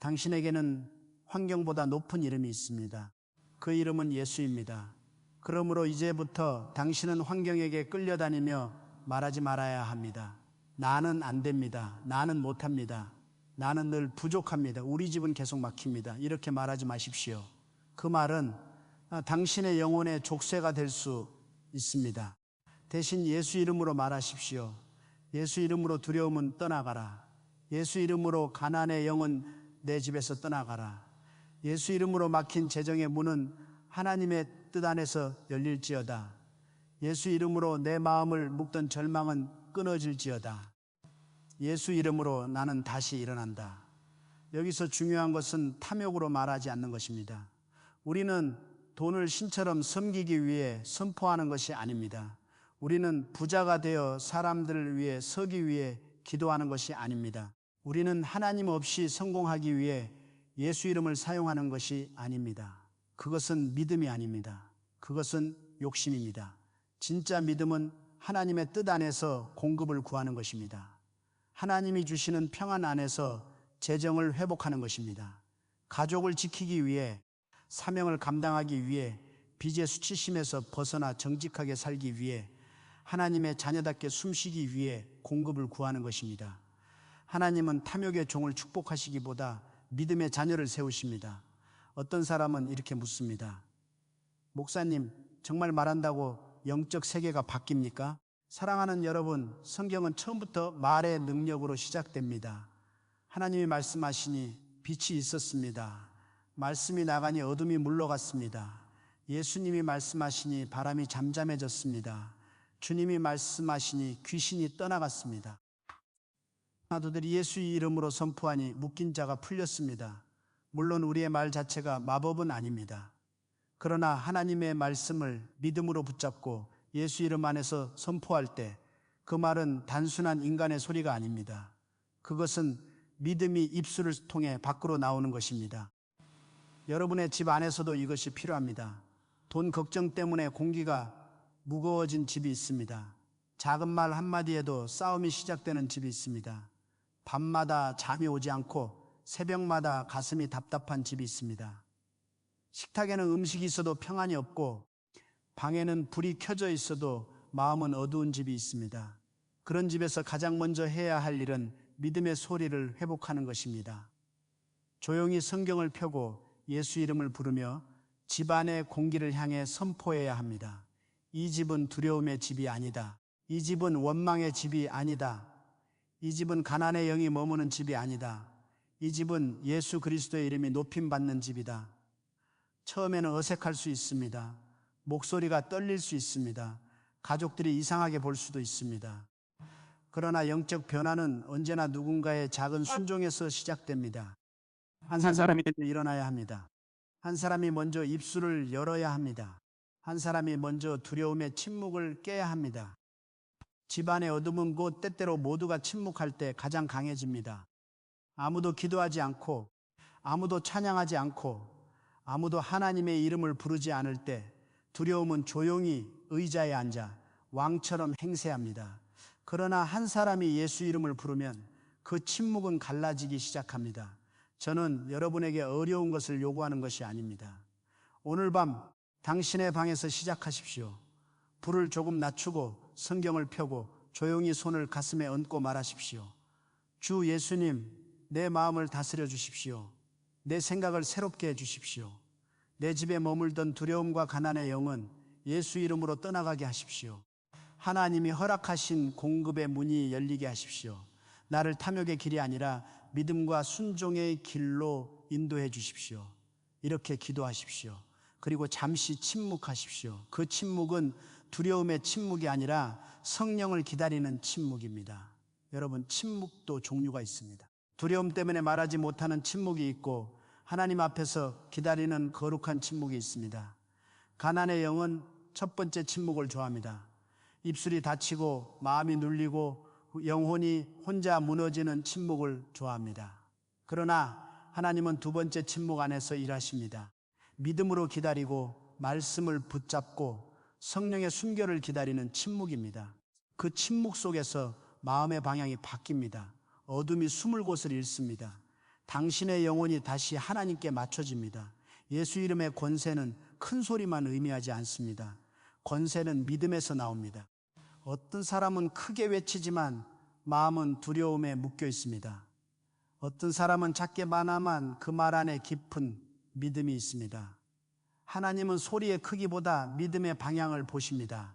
당신에게는 환경보다 높은 이름이 있습니다. 그 이름은 예수입니다. 그러므로 이제부터 당신은 환경에게 끌려다니며 말하지 말아야 합니다. 나는 안 됩니다. 나는 못합니다. 나는 늘 부족합니다. 우리 집은 계속 막힙니다. 이렇게 말하지 마십시오. 그 말은 당신의 영혼의 족쇄가 될 수 있습니다. 대신 예수 이름으로 말하십시오. 예수 이름으로 두려움은 떠나가라. 예수 이름으로 가난의 영은 내 집에서 떠나가라. 예수 이름으로 막힌 재정의 문은 하나님의 뜻 안에서 열릴지어다. 예수 이름으로 내 마음을 묶던 절망은 끊어질지어다. 예수 이름으로 나는 다시 일어난다. 여기서 중요한 것은 탐욕으로 말하지 않는 것입니다. 우리는 돈을 신처럼 섬기기 위해 선포하는 것이 아닙니다. 우리는 부자가 되어 사람들을 위해 서기 위해 기도하는 것이 아닙니다. 우리는 하나님 없이 성공하기 위해 예수 이름을 사용하는 것이 아닙니다. 그것은 믿음이 아닙니다. 그것은 욕심입니다. 진짜 믿음은 하나님의 뜻 안에서 공급을 구하는 것입니다. 하나님이 주시는 평안 안에서 재정을 회복하는 것입니다. 가족을 지키기 위해, 사명을 감당하기 위해, 빚의 수치심에서 벗어나 정직하게 살기 위해, 하나님의 자녀답게 숨쉬기 위해 공급을 구하는 것입니다. 하나님은 탐욕의 종을 축복하시기보다 믿음의 자녀를 세우십니다. 어떤 사람은 이렇게 묻습니다. 목사님, 정말 말한다고 영적 세계가 바뀝니까? 사랑하는 여러분, 성경은 처음부터 말의 능력으로 시작됩니다. 하나님이 말씀하시니 빛이 있었습니다. 말씀이 나가니 어둠이 물러갔습니다. 예수님이 말씀하시니 바람이 잠잠해졌습니다. 주님이 말씀하시니 귀신이 떠나갔습니다. 사도들이 예수의 이름으로 선포하니 묶인 자가 풀렸습니다. 물론 우리의 말 자체가 마법은 아닙니다. 그러나 하나님의 말씀을 믿음으로 붙잡고 예수 이름 안에서 선포할 때 그 말은 단순한 인간의 소리가 아닙니다. 그것은 믿음이 입술을 통해 밖으로 나오는 것입니다. 여러분의 집 안에서도 이것이 필요합니다. 돈 걱정 때문에 공기가 무거워진 집이 있습니다. 작은 말 한마디에도 싸움이 시작되는 집이 있습니다. 밤마다 잠이 오지 않고 새벽마다 가슴이 답답한 집이 있습니다. 식탁에는 음식이 있어도 평안이 없고 방에는 불이 켜져 있어도 마음은 어두운 집이 있습니다. 그런 집에서 가장 먼저 해야 할 일은 믿음의 소리를 회복하는 것입니다. 조용히 성경을 펴고 예수 이름을 부르며 집안의 공기를 향해 선포해야 합니다. 이 집은 두려움의 집이 아니다. 이 집은 원망의 집이 아니다. 이 집은 가난의 영이 머무는 집이 아니다. 이 집은 예수 그리스도의 이름이 높임받는 집이다. 처음에는 어색할 수 있습니다. 목소리가 떨릴 수 있습니다. 가족들이 이상하게 볼 수도 있습니다. 그러나 영적 변화는 언제나 누군가의 작은 순종에서 시작됩니다. 한 사람이 먼저 일어나야 합니다. 한 사람이 먼저 입술을 열어야 합니다. 한 사람이 먼저 두려움의 침묵을 깨야 합니다. 집안의 어둠은 곧 때때로 모두가 침묵할 때 가장 강해집니다. 아무도 기도하지 않고, 아무도 찬양하지 않고, 아무도 하나님의 이름을 부르지 않을 때 두려움은 조용히 의자에 앉아 왕처럼 행세합니다. 그러나 한 사람이 예수 이름을 부르면 그 침묵은 갈라지기 시작합니다. 저는 여러분에게 어려운 것을 요구하는 것이 아닙니다. 오늘 밤 당신의 방에서 시작하십시오. 불을 조금 낮추고 성경을 펴고 조용히 손을 가슴에 얹고 말하십시오. 주 예수님, 내 마음을 다스려 주십시오. 내 생각을 새롭게 해 주십시오. 내 집에 머물던 두려움과 가난의 영은 예수 이름으로 떠나가게 하십시오. 하나님이 허락하신 공급의 문이 열리게 하십시오. 나를 탐욕의 길이 아니라 믿음과 순종의 길로 인도해 주십시오. 이렇게 기도하십시오. 그리고 잠시 침묵하십시오. 그 침묵은 두려움의 침묵이 아니라 성령을 기다리는 침묵입니다. 여러분, 침묵도 종류가 있습니다. 두려움 때문에 말하지 못하는 침묵이 있고 하나님 앞에서 기다리는 거룩한 침묵이 있습니다. 가난의 영은 첫 번째 침묵을 좋아합니다. 입술이 닫히고 마음이 눌리고 영혼이 혼자 무너지는 침묵을 좋아합니다. 그러나 하나님은 두 번째 침묵 안에서 일하십니다. 믿음으로 기다리고 말씀을 붙잡고 성령의 순결을 기다리는 침묵입니다. 그 침묵 속에서 마음의 방향이 바뀝니다. 어둠이 숨을 곳을 잃습니다. 당신의 영혼이 다시 하나님께 맞춰집니다. 예수 이름의 권세는 큰 소리만 의미하지 않습니다. 권세는 믿음에서 나옵니다. 어떤 사람은 크게 외치지만 마음은 두려움에 묶여 있습니다. 어떤 사람은 작게 말하만 그 말 안에 깊은 믿음이 있습니다. 하나님은 소리의 크기보다 믿음의 방향을 보십니다.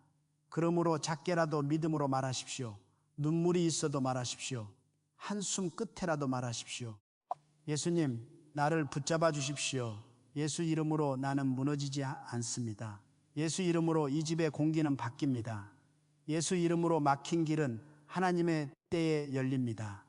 그러므로 작게라도 믿음으로 말하십시오. 눈물이 있어도 말하십시오. 한숨 끝에라도 말하십시오. 예수님, 나를 붙잡아 주십시오. 예수 이름으로 나는 무너지지 않습니다. 예수 이름으로 이 집의 공기는 바뀝니다. 예수 이름으로 막힌 길은 하나님의 때에 열립니다.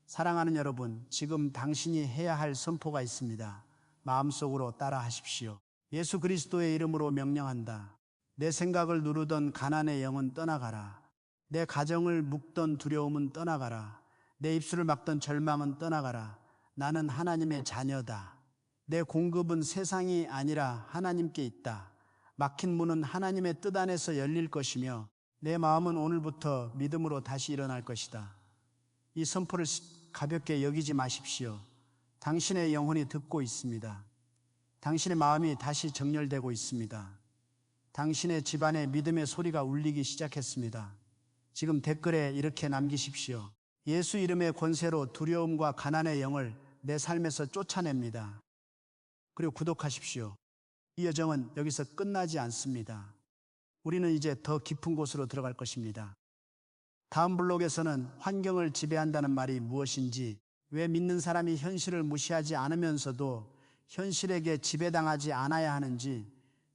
사랑하는 여러분, 지금 당신이 해야 할 선포가 있습니다. 마음속으로 따라하십시오. 예수 그리스도의 이름으로 명령한다. 내 생각을 누르던 가난의 영은 떠나가라. 내 가정을 묶던 두려움은 떠나가라. 내 입술을 막던 절망은 떠나가라. 나는 하나님의 자녀다. 내 공급은 세상이 아니라 하나님께 있다. 막힌 문은 하나님의 뜻 안에서 열릴 것이며 내 마음은 오늘부터 믿음으로 다시 일어날 것이다. 이 선포를 가볍게 여기지 마십시오. 당신의 영혼이 듣고 있습니다. 당신의 마음이 다시 정렬되고 있습니다. 당신의 집안에 믿음의 소리가 울리기 시작했습니다. 지금 댓글에 이렇게 남기십시오. 예수 이름의 권세로 두려움과 가난의 영을 내 삶에서 쫓아냅니다. 그리고 구독하십시오. 이 여정은 여기서 끝나지 않습니다. 우리는 이제 더 깊은 곳으로 들어갈 것입니다. 다음 블록에서는 환경을 지배한다는 말이 무엇인지, 왜 믿는 사람이 현실을 무시하지 않으면서도 현실에게 지배당하지 않아야 하는지,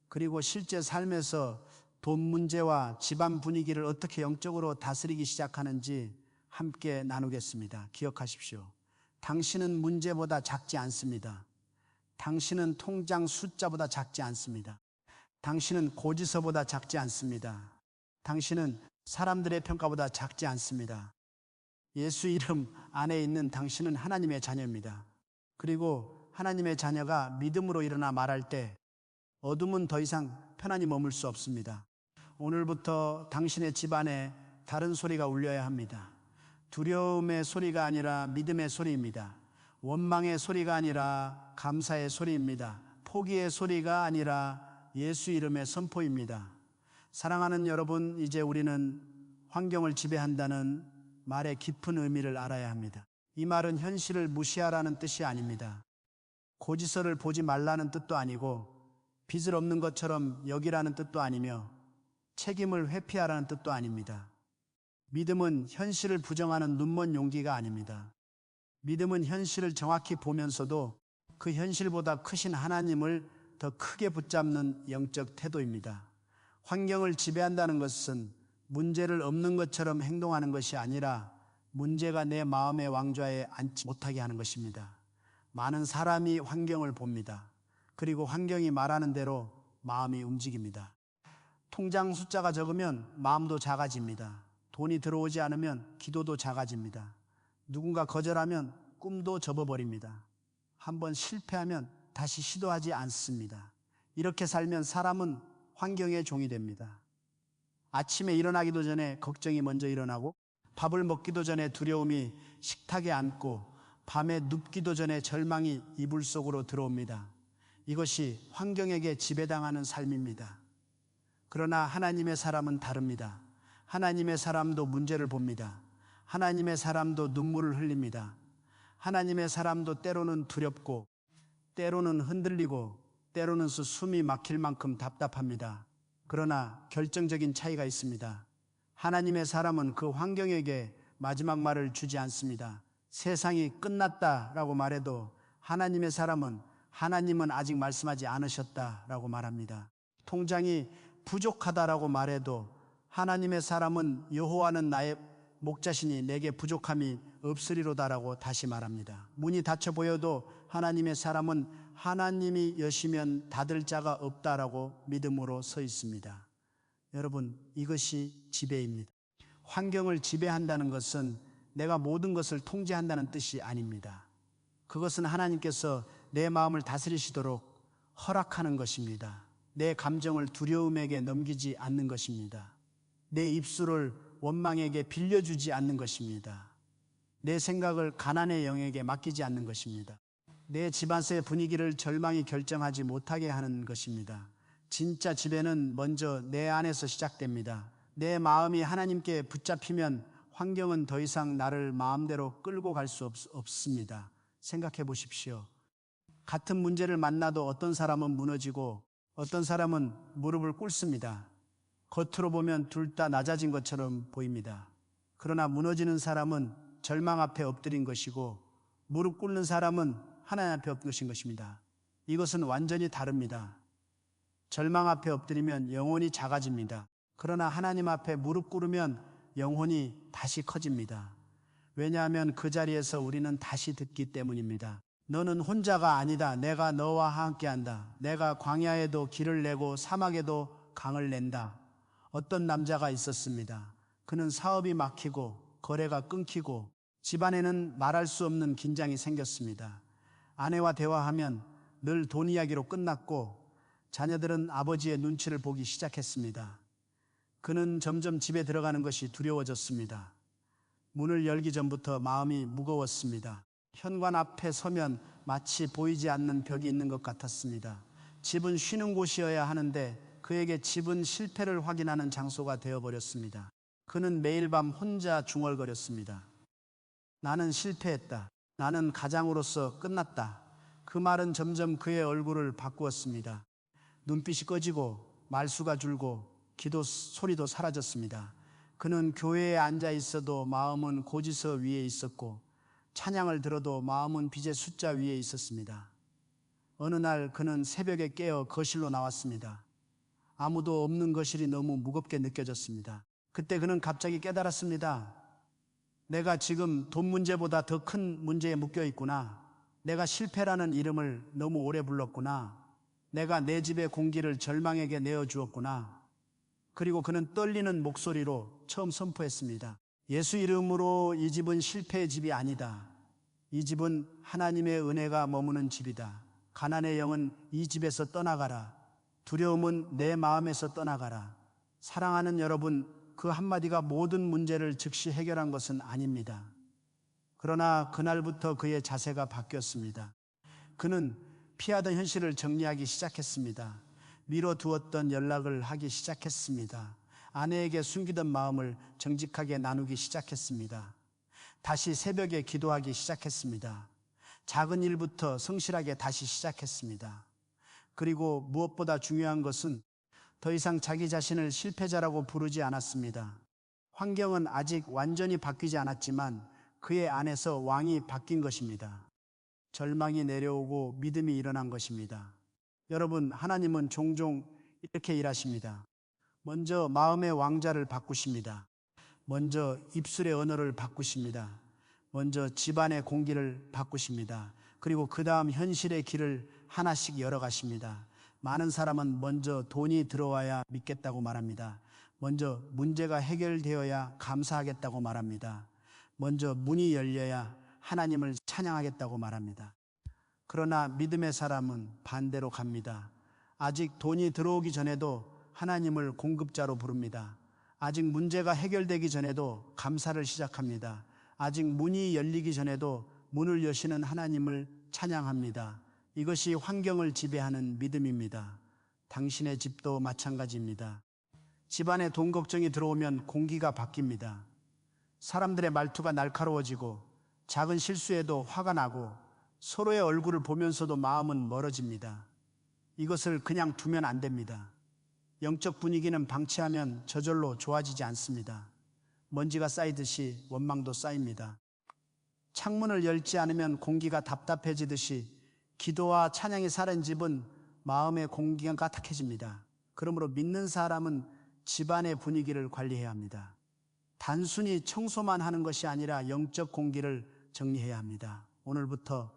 그리고 실제 삶에서 돈 문제와 집안 분위기를 어떻게 영적으로 다스리기 시작하는지 함께 나누겠습니다. 기억하십시오. 당신은 문제보다 작지 않습니다. 당신은 통장 숫자보다 작지 않습니다. 당신은 고지서보다 작지 않습니다. 당신은 사람들의 평가보다 작지 않습니다. 예수 이름 안에 있는 당신은 하나님의 자녀입니다. 그리고 하나님의 자녀가 믿음으로 일어나 말할 때 어둠은 더 이상 편안히 머물 수 없습니다. 오늘부터 당신의 집안에 다른 소리가 울려야 합니다. 두려움의 소리가 아니라 믿음의 소리입니다. 원망의 소리가 아니라 감사의 소리입니다. 포기의 소리가 아니라 예수 이름의 선포입니다. 사랑하는 여러분, 이제 우리는 환경을 지배한다는 말의 깊은 의미를 알아야 합니다. 이 말은 현실을 무시하라는 뜻이 아닙니다. 고지서를 보지 말라는 뜻도 아니고 빚을 없는 것처럼 여기라는 뜻도 아니며 책임을 회피하라는 뜻도 아닙니다. 믿음은 현실을 부정하는 눈먼 용기가 아닙니다. 믿음은 현실을 정확히 보면서도 그 현실보다 크신 하나님을 더 크게 붙잡는 영적 태도입니다. 환경을 지배한다는 것은 문제를 없는 것처럼 행동하는 것이 아니라 문제가 내 마음의 왕좌에 앉지 못하게 하는 것입니다. 많은 사람이 환경을 봅니다. 그리고 환경이 말하는 대로 마음이 움직입니다. 통장 숫자가 적으면 마음도 작아집니다. 돈이 들어오지 않으면 기도도 작아집니다. 누군가 거절하면 꿈도 접어버립니다. 한번 실패하면 다시 시도하지 않습니다. 이렇게 살면 사람은 환경의 종이 됩니다. 아침에 일어나기도 전에 걱정이 먼저 일어나고 밥을 먹기도 전에 두려움이 식탁에 앉고 밤에 눕기도 전에 절망이 이불 속으로 들어옵니다. 이것이 환경에게 지배당하는 삶입니다. 그러나 하나님의 사람은 다릅니다. 하나님의 사람도 문제를 봅니다. 하나님의 사람도 눈물을 흘립니다. 하나님의 사람도 때로는 두렵고, 때로는 흔들리고, 때로는 숨이 막힐 만큼 답답합니다. 그러나 결정적인 차이가 있습니다. 하나님의 사람은 그 환경에게 마지막 말을 주지 않습니다. 세상이 끝났다라고 말해도 하나님의 사람은 하나님은 아직 말씀하지 않으셨다라고 말합니다. 통장이 부족하다라고 말해도 하나님의 사람은 여호와는 나의 목자시니 내게 부족함이 없으리로다라고 다시 말합니다. 문이 닫혀 보여도 하나님의 사람은 하나님이 여시면 닫을 자가 없다라고 믿음으로 서 있습니다. 여러분, 이것이 지배입니다. 환경을 지배한다는 것은 내가 모든 것을 통제한다는 뜻이 아닙니다. 그것은 하나님께서 내 마음을 다스리시도록 허락하는 것입니다. 내 감정을 두려움에게 넘기지 않는 것입니다. 내 입술을 원망에게 빌려주지 않는 것입니다. 내 생각을 가난의 영에게 맡기지 않는 것입니다. 내 집안의 분위기를 절망이 결정하지 못하게 하는 것입니다. 진짜 지배는 먼저 내 안에서 시작됩니다. 내 마음이 하나님께 붙잡히면 환경은 더 이상 나를 마음대로 끌고 갈 수 없습니다. 생각해 보십시오. 같은 문제를 만나도 어떤 사람은 무너지고 어떤 사람은 무릎을 꿇습니다. 겉으로 보면 둘 다 낮아진 것처럼 보입니다. 그러나 무너지는 사람은 절망 앞에 엎드린 것이고 무릎 꿇는 사람은 하나님 앞에 엎드린 것입니다. 이것은 완전히 다릅니다. 절망 앞에 엎드리면 영혼이 작아집니다. 그러나 하나님 앞에 무릎 꿇으면 영혼이 다시 커집니다. 왜냐하면 그 자리에서 우리는 다시 듣기 때문입니다. 너는 혼자가 아니다. 내가 너와 함께한다. 내가 광야에도 길을 내고 사막에도 강을 낸다. 어떤 남자가 있었습니다. 그는 사업이 막히고 거래가 끊기고 집안에는 말할 수 없는 긴장이 생겼습니다. 아내와 대화하면 늘 돈 이야기로 끝났고 자녀들은 아버지의 눈치를 보기 시작했습니다. 그는 점점 집에 들어가는 것이 두려워졌습니다. 문을 열기 전부터 마음이 무거웠습니다. 현관 앞에 서면 마치 보이지 않는 벽이 있는 것 같았습니다. 집은 쉬는 곳이어야 하는데 그에게 집은 실패를 확인하는 장소가 되어버렸습니다. 그는 매일 밤 혼자 중얼거렸습니다. 나는 실패했다. 나는 가장으로서 끝났다. 그 말은 점점 그의 얼굴을 바꾸었습니다. 눈빛이 꺼지고 말수가 줄고 기도 소리도 사라졌습니다. 그는 교회에 앉아 있어도 마음은 고지서 위에 있었고 찬양을 들어도 마음은 빚의 숫자 위에 있었습니다. 어느 날 그는 새벽에 깨어 거실로 나왔습니다. 아무도 없는 거실이 너무 무겁게 느껴졌습니다. 그때 그는 갑자기 깨달았습니다. 내가 지금 돈 문제보다 더 큰 문제에 묶여 있구나. 내가 실패라는 이름을 너무 오래 불렀구나. 내가 내 집의 공기를 절망에게 내어주었구나. 그리고 그는 떨리는 목소리로 처음 선포했습니다. 예수 이름으로 이 집은 실패의 집이 아니다. 이 집은 하나님의 은혜가 머무는 집이다. 가난의 영은 이 집에서 떠나가라. 두려움은 내 마음에서 떠나가라. 사랑하는 여러분, 그 한마디가 모든 문제를 즉시 해결한 것은 아닙니다. 그러나 그날부터 그의 자세가 바뀌었습니다. 그는 피하던 현실을 정리하기 시작했습니다. 미뤄두었던 연락을 하기 시작했습니다. 아내에게 숨기던 마음을 정직하게 나누기 시작했습니다. 다시 새벽에 기도하기 시작했습니다. 작은 일부터 성실하게 다시 시작했습니다. 그리고 무엇보다 중요한 것은 더 이상 자기 자신을 실패자라고 부르지 않았습니다. 환경은 아직 완전히 바뀌지 않았지만 그의 안에서 왕이 바뀐 것입니다. 절망이 내려오고 믿음이 일어난 것입니다. 여러분, 하나님은 종종 이렇게 일하십니다. 먼저 마음의 왕자를 바꾸십니다. 먼저 입술의 언어를 바꾸십니다. 먼저 집안의 공기를 바꾸십니다. 그리고 그 다음 현실의 길을 하나씩 열어가십니다. 많은 사람은 먼저 돈이 들어와야 믿겠다고 말합니다. 먼저 문제가 해결되어야 감사하겠다고 말합니다. 먼저 문이 열려야 하나님을 찬양하겠다고 말합니다. 그러나 믿음의 사람은 반대로 갑니다. 아직 돈이 들어오기 전에도 하나님을 공급자로 부릅니다. 아직 문제가 해결되기 전에도 감사를 시작합니다. 아직 문이 열리기 전에도 문을 여시는 하나님을 찬양합니다. 이것이 환경을 지배하는 믿음입니다. 당신의 집도 마찬가지입니다. 집안에 돈 걱정이 들어오면 공기가 바뀝니다. 사람들의 말투가 날카로워지고 작은 실수에도 화가 나고 서로의 얼굴을 보면서도 마음은 멀어집니다. 이것을 그냥 두면 안 됩니다. 영적 분위기는 방치하면 저절로 좋아지지 않습니다. 먼지가 쌓이듯이 원망도 쌓입니다. 창문을 열지 않으면 공기가 답답해지듯이 기도와 찬양이 사는 집은 마음의 공기가 까딱해집니다. 그러므로 믿는 사람은 집안의 분위기를 관리해야 합니다. 단순히 청소만 하는 것이 아니라 영적 공기를 정리해야 합니다. 오늘부터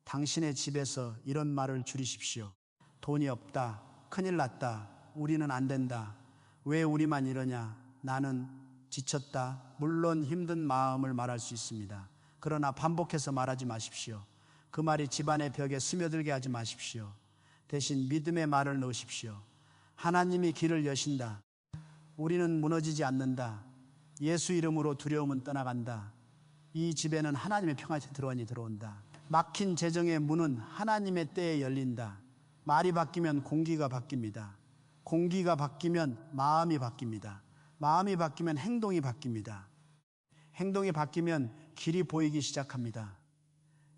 당신의 집에서 이런 말을 줄이십시오. 돈이 없다. 큰일 났다. 우리는 안 된다. 왜 우리만 이러냐. 나는 지쳤다. 물론 힘든 마음을 말할 수 있습니다. 그러나 반복해서 말하지 마십시오. 그 말이 집안의 벽에 스며들게 하지 마십시오. 대신 믿음의 말을 넣으십시오. 하나님이 길을 여신다. 우리는 무너지지 않는다. 예수 이름으로 두려움은 떠나간다. 이 집에는 하나님의 평안이 들어온다. 막힌 재정의 문은 하나님의 때에 열린다. 말이 바뀌면 공기가 바뀝니다. 공기가 바뀌면 마음이 바뀝니다. 마음이 바뀌면 행동이 바뀝니다. 행동이 바뀌면 길이 보이기 시작합니다.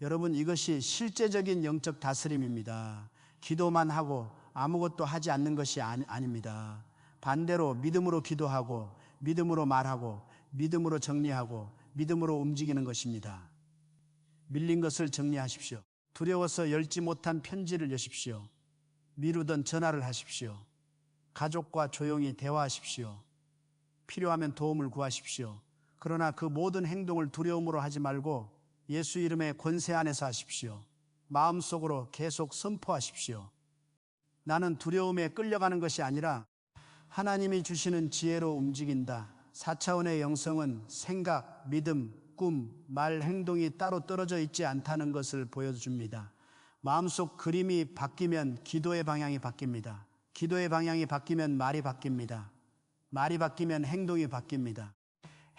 여러분, 이것이 실제적인 영적 다스림입니다. 기도만 하고 아무것도 하지 않는 것이 아닙니다. 반대로 믿음으로 기도하고 믿음으로 말하고 믿음으로 정리하고 믿음으로 움직이는 것입니다. 밀린 것을 정리하십시오. 두려워서 열지 못한 편지를 여십시오. 미루던 전화를 하십시오. 가족과 조용히 대화하십시오. 필요하면 도움을 구하십시오. 그러나 그 모든 행동을 두려움으로 하지 말고 예수 이름의 권세 안에서 하십시오. 마음속으로 계속 선포하십시오. 나는 두려움에 끌려가는 것이 아니라 하나님이 주시는 지혜로 움직인다. 4차원의 영성은 생각, 믿음, 꿈, 말, 행동이 따로 떨어져 있지 않다는 것을 보여줍니다. 마음속 그림이 바뀌면 기도의 방향이 바뀝니다. 기도의 방향이 바뀌면 말이 바뀝니다. 말이 바뀌면 행동이 바뀝니다.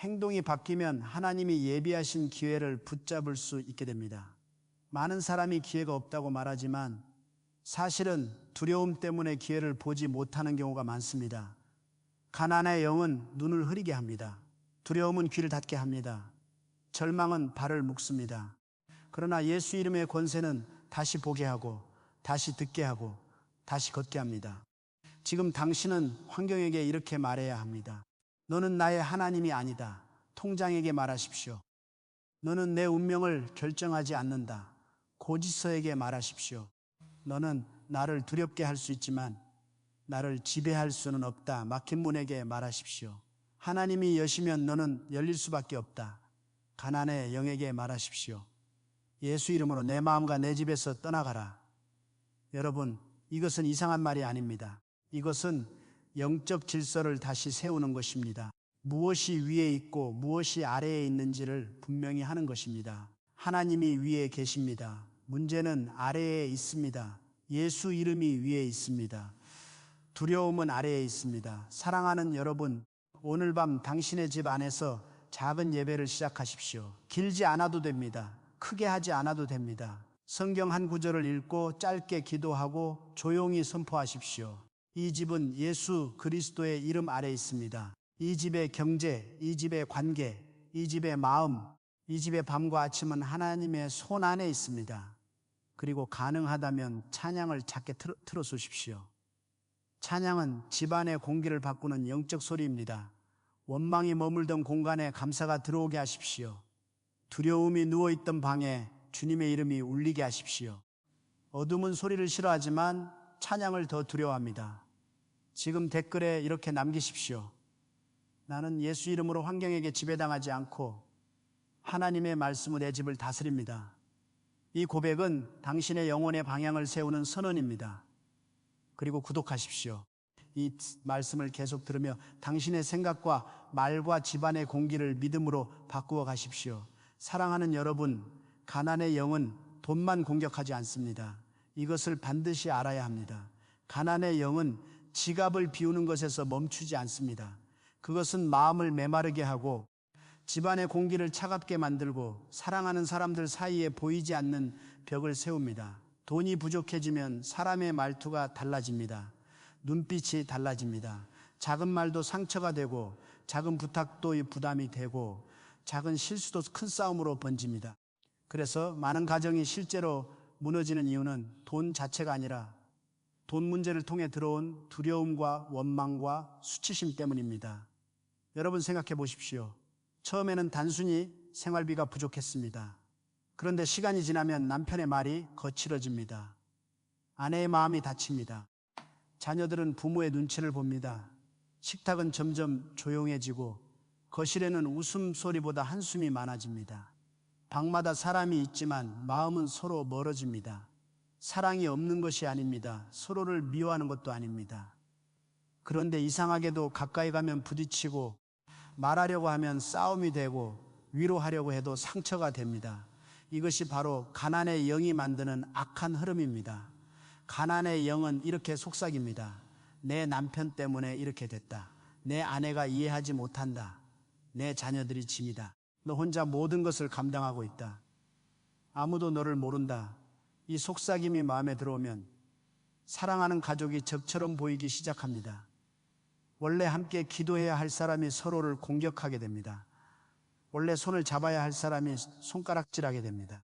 행동이 바뀌면 하나님이 예비하신 기회를 붙잡을 수 있게 됩니다. 많은 사람이 기회가 없다고 말하지만 사실은 두려움 때문에 기회를 보지 못하는 경우가 많습니다. 가난의 영은 눈을 흐리게 합니다. 두려움은 귀를 닫게 합니다. 절망은 발을 묶습니다. 그러나 예수 이름의 권세는 다시 보게 하고 다시 듣게 하고 다시 걷게 합니다. 지금 당신은 환경에게 이렇게 말해야 합니다. 너는 나의 하나님이 아니다. 통장에게 말하십시오. 너는 내 운명을 결정하지 않는다. 고지서에게 말하십시오. 너는 나를 두렵게 할 수 있지만 나를 지배할 수는 없다. 막힌 문에게 말하십시오. 하나님이 여시면 너는 열릴 수밖에 없다. 가난의 영에게 말하십시오. 예수 이름으로 내 마음과 내 집에서 떠나가라. 여러분, 이것은 이상한 말이 아닙니다. 이것은 영적 질서를 다시 세우는 것입니다. 무엇이 위에 있고 무엇이 아래에 있는지를 분명히 하는 것입니다. 하나님이 위에 계십니다. 문제는 아래에 있습니다. 예수 이름이 위에 있습니다. 두려움은 아래에 있습니다. 사랑하는 여러분, 오늘 밤 당신의 집 안에서 작은 예배를 시작하십시오. 길지 않아도 됩니다. 크게 하지 않아도 됩니다. 성경 한 구절을 읽고 짧게 기도하고 조용히 선포하십시오. 이 집은 예수 그리스도의 이름 아래 있습니다. 이 집의 경제, 이 집의 관계, 이 집의 마음, 이 집의 밤과 아침은 하나님의 손 안에 있습니다. 그리고 가능하다면 찬양을 작게 틀어주십시오. 찬양은 집안의 공기를 바꾸는 영적 소리입니다. 원망이 머물던 공간에 감사가 들어오게 하십시오. 두려움이 누워있던 방에 주님의 이름이 울리게 하십시오. 어둠은 소리를 싫어하지만 찬양을 더 두려워합니다. 지금 댓글에 이렇게 남기십시오. 나는 예수 이름으로 환경에게 지배당하지 않고 하나님의 말씀으로 내 집을 다스립니다. 이 고백은 당신의 영혼의 방향을 세우는 선언입니다. 그리고 구독하십시오. 이 말씀을 계속 들으며 당신의 생각과 말과 집안의 공기를 믿음으로 바꾸어 가십시오. 사랑하는 여러분, 가난의 영은 돈만 공격하지 않습니다. 이것을 반드시 알아야 합니다. 가난의 영은 지갑을 비우는 것에서 멈추지 않습니다. 그것은 마음을 메마르게 하고 집안의 공기를 차갑게 만들고 사랑하는 사람들 사이에 보이지 않는 벽을 세웁니다. 돈이 부족해지면 사람의 말투가 달라집니다. 눈빛이 달라집니다. 작은 말도 상처가 되고 작은 부탁도 부담이 되고 작은 실수도 큰 싸움으로 번집니다. 그래서 많은 가정이 실제로 무너지는 이유는 돈 자체가 아니라 돈 문제를 통해 들어온 두려움과 원망과 수치심 때문입니다. 여러분 생각해 보십시오. 처음에는 단순히 생활비가 부족했습니다. 그런데 시간이 지나면 남편의 말이 거칠어집니다. 아내의 마음이 다칩니다. 자녀들은 부모의 눈치를 봅니다. 식탁은 점점 조용해지고 거실에는 웃음소리보다 한숨이 많아집니다. 방마다 사람이 있지만 마음은 서로 멀어집니다. 사랑이 없는 것이 아닙니다. 서로를 미워하는 것도 아닙니다. 그런데 이상하게도 가까이 가면 부딪히고 말하려고 하면 싸움이 되고 위로하려고 해도 상처가 됩니다. 이것이 바로 가난의 영이 만드는 악한 흐름입니다. 가난의 영은 이렇게 속삭입니다. 내 남편 때문에 이렇게 됐다. 내 아내가 이해하지 못한다. 내 자녀들이 짐이다. 너 혼자 모든 것을 감당하고 있다. 아무도 너를 모른다. 이 속삭임이 마음에 들어오면 사랑하는 가족이 적처럼 보이기 시작합니다. 원래 함께 기도해야 할 사람이 서로를 공격하게 됩니다. 원래 손을 잡아야 할 사람이 손가락질하게 됩니다.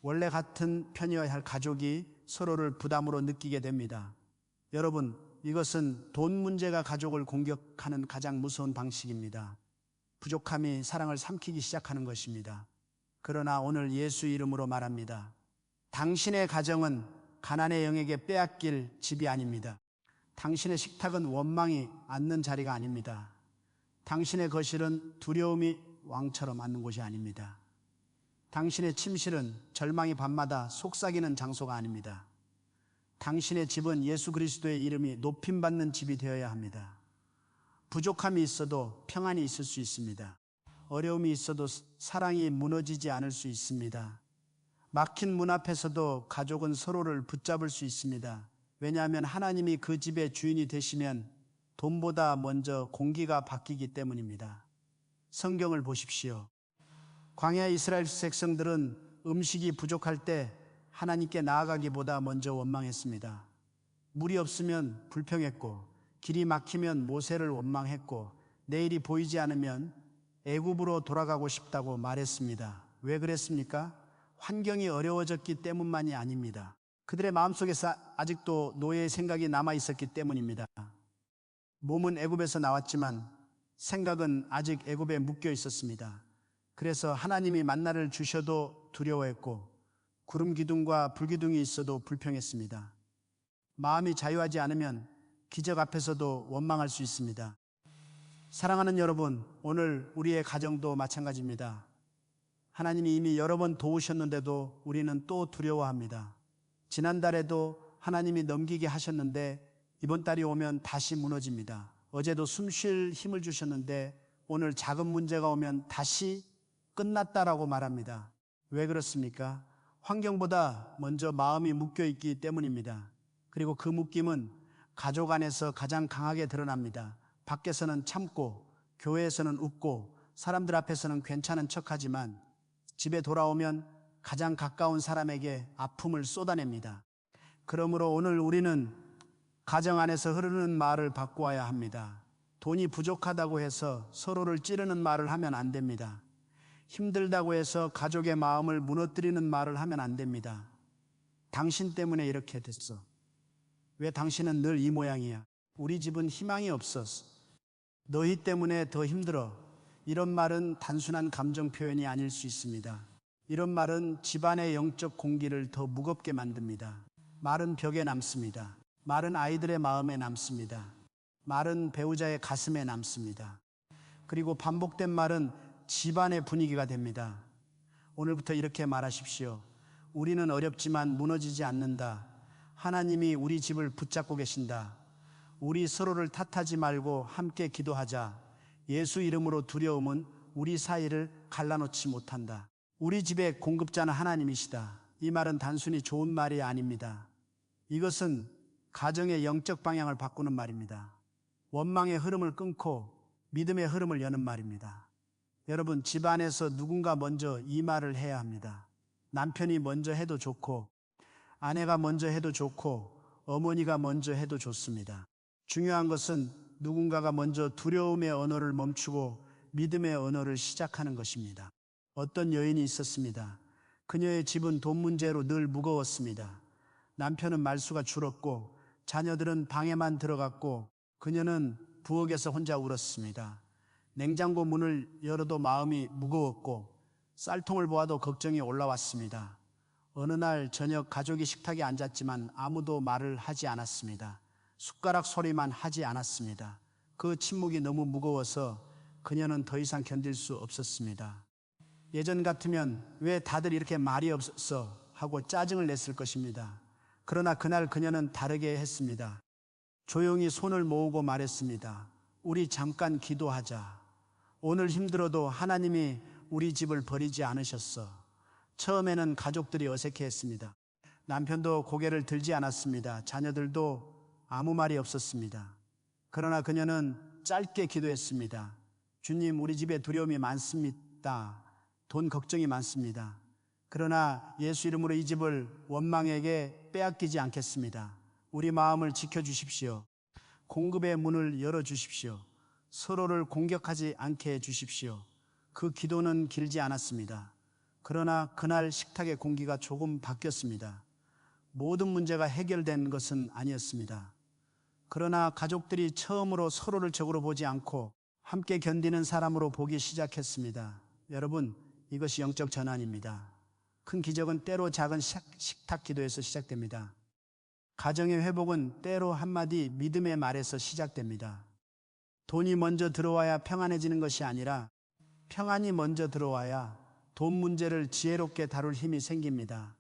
원래 같은 편이어야 할 가족이 서로를 부담으로 느끼게 됩니다. 여러분, 이것은 돈 문제가 가족을 공격하는 가장 무서운 방식입니다. 부족함이 사랑을 삼키기 시작하는 것입니다. 그러나 오늘 예수 이름으로 말합니다. 당신의 가정은 가난의 영에게 빼앗길 집이 아닙니다. 당신의 식탁은 원망이 앉는 자리가 아닙니다. 당신의 거실은 두려움이 왕처럼 앉는 곳이 아닙니다. 당신의 침실은 절망이 밤마다 속삭이는 장소가 아닙니다. 당신의 집은 예수 그리스도의 이름이 높임받는 집이 되어야 합니다. 부족함이 있어도 평안이 있을 수 있습니다. 어려움이 있어도 사랑이 무너지지 않을 수 있습니다. 막힌 문 앞에서도 가족은 서로를 붙잡을 수 있습니다. 왜냐하면 하나님이 그 집의 주인이 되시면 돈보다 먼저 공기가 바뀌기 때문입니다. 성경을 보십시오. 광야 이스라엘 백성들은 음식이 부족할 때 하나님께 나아가기보다 먼저 원망했습니다. 물이 없으면 불평했고 길이 막히면 모세를 원망했고 내일이 보이지 않으면 애굽으로 돌아가고 싶다고 말했습니다. 왜 그랬습니까? 환경이 어려워졌기 때문만이 아닙니다. 그들의 마음속에서 아직도 노예의 생각이 남아 있었기 때문입니다. 몸은 애굽에서 나왔지만 생각은 아직 애굽에 묶여 있었습니다. 그래서 하나님이 만나를 주셔도 두려워했고 구름 기둥과 불 기둥이 있어도 불평했습니다. 마음이 자유하지 않으면 기적 앞에서도 원망할 수 있습니다. 사랑하는 여러분, 오늘 우리의 가정도 마찬가지입니다. 하나님이 이미 여러 번 도우셨는데도 우리는 또 두려워합니다. 지난달에도 하나님이 넘기게 하셨는데 이번 달이 오면 다시 무너집니다. 어제도 숨 쉴 힘을 주셨는데 오늘 작은 문제가 오면 다시 끝났다라고 말합니다. 왜 그렇습니까? 환경보다 먼저 마음이 묶여 있기 때문입니다. 그리고 그 묶임은 가족 안에서 가장 강하게 드러납니다. 밖에서는 참고 교회에서는 웃고 사람들 앞에서는 괜찮은 척하지만 집에 돌아오면 가장 가까운 사람에게 아픔을 쏟아냅니다. 그러므로 오늘 우리는 가정 안에서 흐르는 말을 바꾸어야 합니다. 돈이 부족하다고 해서 서로를 찌르는 말을 하면 안 됩니다. 힘들다고 해서 가족의 마음을 무너뜨리는 말을 하면 안 됩니다. 당신 때문에 이렇게 됐어. 왜 당신은 늘 이 모양이야? 우리 집은 희망이 없었어. 너희 때문에 더 힘들어. 이런 말은 단순한 감정 표현이 아닐 수 있습니다. 이런 말은 집안의 영적 공기를 더 무겁게 만듭니다. 말은 벽에 남습니다. 말은 아이들의 마음에 남습니다. 말은 배우자의 가슴에 남습니다. 그리고 반복된 말은 집안의 분위기가 됩니다. 오늘부터 이렇게 말하십시오. 우리는 어렵지만 무너지지 않는다. 하나님이 우리 집을 붙잡고 계신다. 우리 서로를 탓하지 말고 함께 기도하자. 예수 이름으로 두려움은 우리 사이를 갈라놓지 못한다. 우리 집의 공급자는 하나님이시다. 이 말은 단순히 좋은 말이 아닙니다. 이것은 가정의 영적 방향을 바꾸는 말입니다. 원망의 흐름을 끊고 믿음의 흐름을 여는 말입니다. 여러분, 집안에서 누군가 먼저 이 말을 해야 합니다. 남편이 먼저 해도 좋고, 아내가 먼저 해도 좋고, 어머니가 먼저 해도 좋습니다. 중요한 것은 누군가가 먼저 두려움의 언어를 멈추고 믿음의 언어를 시작하는 것입니다. 어떤 여인이 있었습니다. 그녀의 집은 돈 문제로 늘 무거웠습니다. 남편은 말수가 줄었고 자녀들은 방에만 들어갔고 그녀는 부엌에서 혼자 울었습니다. 냉장고 문을 열어도 마음이 무거웠고 쌀통을 보아도 걱정이 올라왔습니다. 어느 날 저녁 가족이 식탁에 앉았지만 아무도 말을 하지 않았습니다. 숟가락 소리만 하지 않았습니다. 그 침묵이 너무 무거워서 그녀는 더 이상 견딜 수 없었습니다. 예전 같으면 왜 다들 이렇게 말이 없어 하고 짜증을 냈을 것입니다. 그러나 그날 그녀는 다르게 했습니다. 조용히 손을 모으고 말했습니다. 우리 잠깐 기도하자. 오늘 힘들어도 하나님이 우리 집을 버리지 않으셨어. 처음에는 가족들이 어색해했습니다. 남편도 고개를 들지 않았습니다. 자녀들도 아무 말이 없었습니다. 그러나 그녀는 짧게 기도했습니다. 주님, 우리 집에 두려움이 많습니다. 돈 걱정이 많습니다. 그러나 예수 이름으로 이 집을 원망에게 빼앗기지 않겠습니다. 우리 마음을 지켜주십시오. 공급의 문을 열어주십시오. 서로를 공격하지 않게 해주십시오. 그 기도는 길지 않았습니다. 그러나 그날 식탁의 공기가 조금 바뀌었습니다. 모든 문제가 해결된 것은 아니었습니다. 그러나 가족들이 처음으로 서로를 적으로 보지 않고 함께 견디는 사람으로 보기 시작했습니다. 여러분, 이것이 영적 전환입니다. 큰 기적은 때로 작은 식탁 기도에서 시작됩니다. 가정의 회복은 때로 한마디 믿음의 말에서 시작됩니다. 돈이 먼저 들어와야 평안해지는 것이 아니라 평안이 먼저 들어와야 돈 문제를 지혜롭게 다룰 힘이 생깁니다.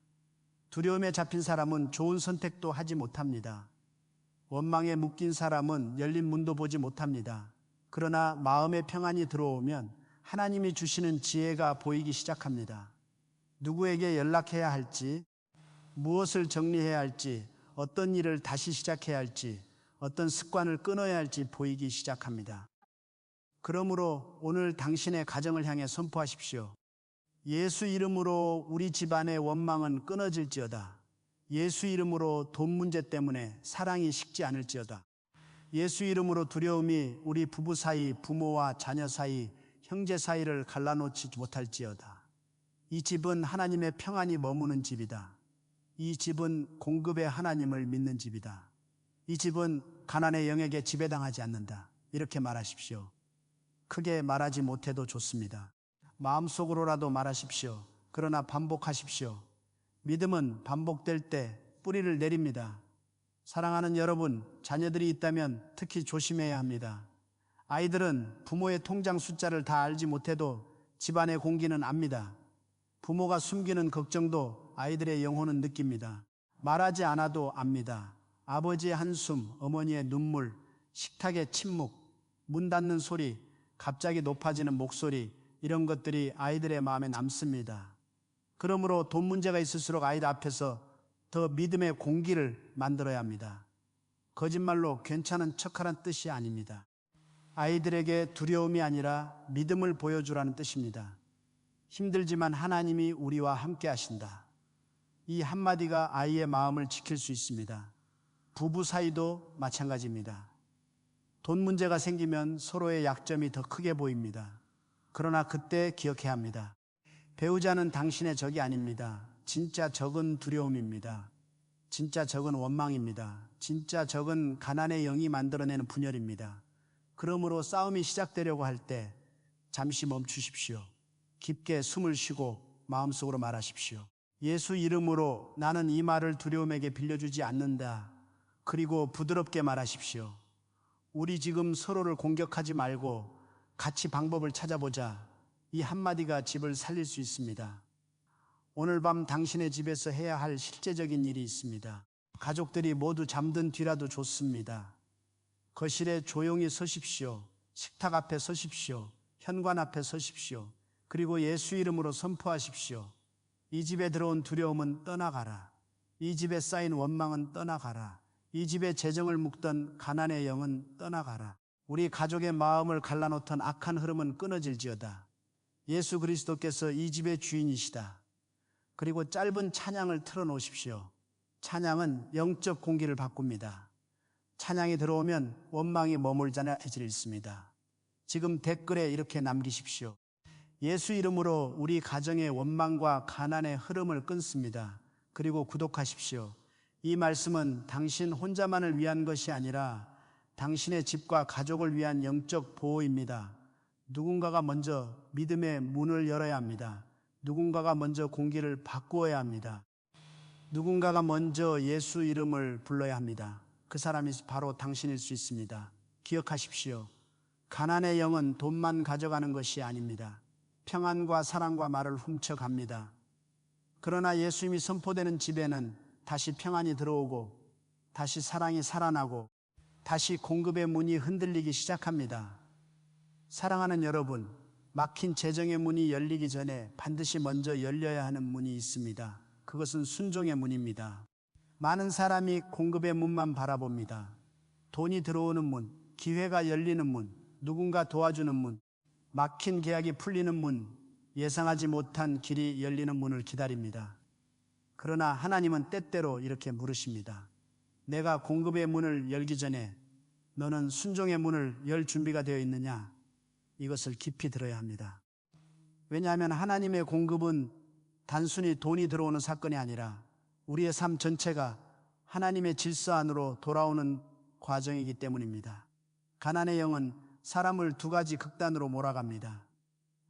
두려움에 잡힌 사람은 좋은 선택도 하지 못합니다. 원망에 묶인 사람은 열린 문도 보지 못합니다. 그러나 마음의 평안이 들어오면 하나님이 주시는 지혜가 보이기 시작합니다. 누구에게 연락해야 할지, 무엇을 정리해야 할지, 어떤 일을 다시 시작해야 할지, 어떤 습관을 끊어야 할지 보이기 시작합니다. 그러므로 오늘 당신의 가정을 향해 선포하십시오. 예수 이름으로 우리 집안의 원망은 끊어질지어다. 예수 이름으로 돈 문제 때문에 사랑이 식지 않을지어다. 예수 이름으로 두려움이 우리 부부 사이, 부모와 자녀 사이, 형제 사이를 갈라놓지 못할지어다. 이 집은 하나님의 평안이 머무는 집이다. 이 집은 공급의 하나님을 믿는 집이다. 이 집은 가난의 영에게 지배당하지 않는다. 이렇게 말하십시오. 크게 말하지 못해도 좋습니다. 마음속으로라도 말하십시오. 그러나 반복하십시오. 믿음은 반복될 때 뿌리를 내립니다. 사랑하는 여러분, 자녀들이 있다면 특히 조심해야 합니다. 아이들은 부모의 통장 숫자를 다 알지 못해도 집안의 공기는 압니다. 부모가 숨기는 걱정도 아이들의 영혼은 느낍니다. 말하지 않아도 압니다. 아버지의 한숨, 어머니의 눈물, 식탁의 침묵, 문 닫는 소리, 갑자기 높아지는 목소리, 이런 것들이 아이들의 마음에 남습니다. 그러므로 돈 문제가 있을수록 아이들 앞에서 더 믿음의 공기를 만들어야 합니다. 거짓말로 괜찮은 척하라는 뜻이 아닙니다. 아이들에게 두려움이 아니라 믿음을 보여주라는 뜻입니다. 힘들지만 하나님이 우리와 함께 하신다. 이 한마디가 아이의 마음을 지킬 수 있습니다. 부부 사이도 마찬가지입니다. 돈 문제가 생기면 서로의 약점이 더 크게 보입니다. 그러나 그때 기억해야 합니다. 배우자는 당신의 적이 아닙니다. 진짜 적은 두려움입니다. 진짜 적은 원망입니다. 진짜 적은 가난의 영이 만들어내는 분열입니다. 그러므로 싸움이 시작되려고 할 때 잠시 멈추십시오. 깊게 숨을 쉬고 마음속으로 말하십시오. 예수 이름으로 나는 이 말을 두려움에게 빌려주지 않는다. 그리고 부드럽게 말하십시오. 우리 지금 서로를 공격하지 말고 같이 방법을 찾아보자. 이 한마디가 집을 살릴 수 있습니다. 오늘 밤 당신의 집에서 해야 할 실제적인 일이 있습니다. 가족들이 모두 잠든 뒤라도 좋습니다. 거실에 조용히 서십시오. 식탁 앞에 서십시오. 현관 앞에 서십시오. 그리고 예수 이름으로 선포하십시오. 이 집에 들어온 두려움은 떠나가라. 이 집에 쌓인 원망은 떠나가라. 이 집에 재정을 묶던 가난의 영은 떠나가라. 우리 가족의 마음을 갈라놓던 악한 흐름은 끊어질지어다. 예수 그리스도께서 이 집의 주인이시다. 그리고 짧은 찬양을 틀어놓으십시오. 찬양은 영적 공기를 바꿉니다. 찬양이 들어오면 원망이 머물잖아 해지있습니다. 지금 댓글에 이렇게 남기십시오. 예수 이름으로 우리 가정의 원망과 가난의 흐름을 끊습니다. 그리고 구독하십시오. 이 말씀은 당신 혼자만을 위한 것이 아니라 당신의 집과 가족을 위한 영적 보호입니다. 누군가가 먼저 믿음의 문을 열어야 합니다. 누군가가 먼저 공기를 바꾸어야 합니다. 누군가가 먼저 예수 이름을 불러야 합니다. 그 사람이 바로 당신일 수 있습니다. 기억하십시오. 가난의 영은 돈만 가져가는 것이 아닙니다. 평안과 사랑과 말을 훔쳐갑니다. 그러나 예수님이 선포되는 집에는 다시 평안이 들어오고 다시 사랑이 살아나고 다시 공급의 문이 흔들리기 시작합니다. 사랑하는 여러분, 막힌 재정의 문이 열리기 전에 반드시 먼저 열려야 하는 문이 있습니다. 그것은 순종의 문입니다. 많은 사람이 공급의 문만 바라봅니다. 돈이 들어오는 문, 기회가 열리는 문, 누군가 도와주는 문, 막힌 계약이 풀리는 문, 예상하지 못한 길이 열리는 문을 기다립니다. 그러나 하나님은 때때로 이렇게 물으십니다. 내가 공급의 문을 열기 전에 너는 순종의 문을 열 준비가 되어 있느냐? 이것을 깊이 들어야 합니다. 왜냐하면 하나님의 공급은 단순히 돈이 들어오는 사건이 아니라 우리의 삶 전체가 하나님의 질서 안으로 돌아오는 과정이기 때문입니다. 가난의 영은 사람을 두 가지 극단으로 몰아갑니다.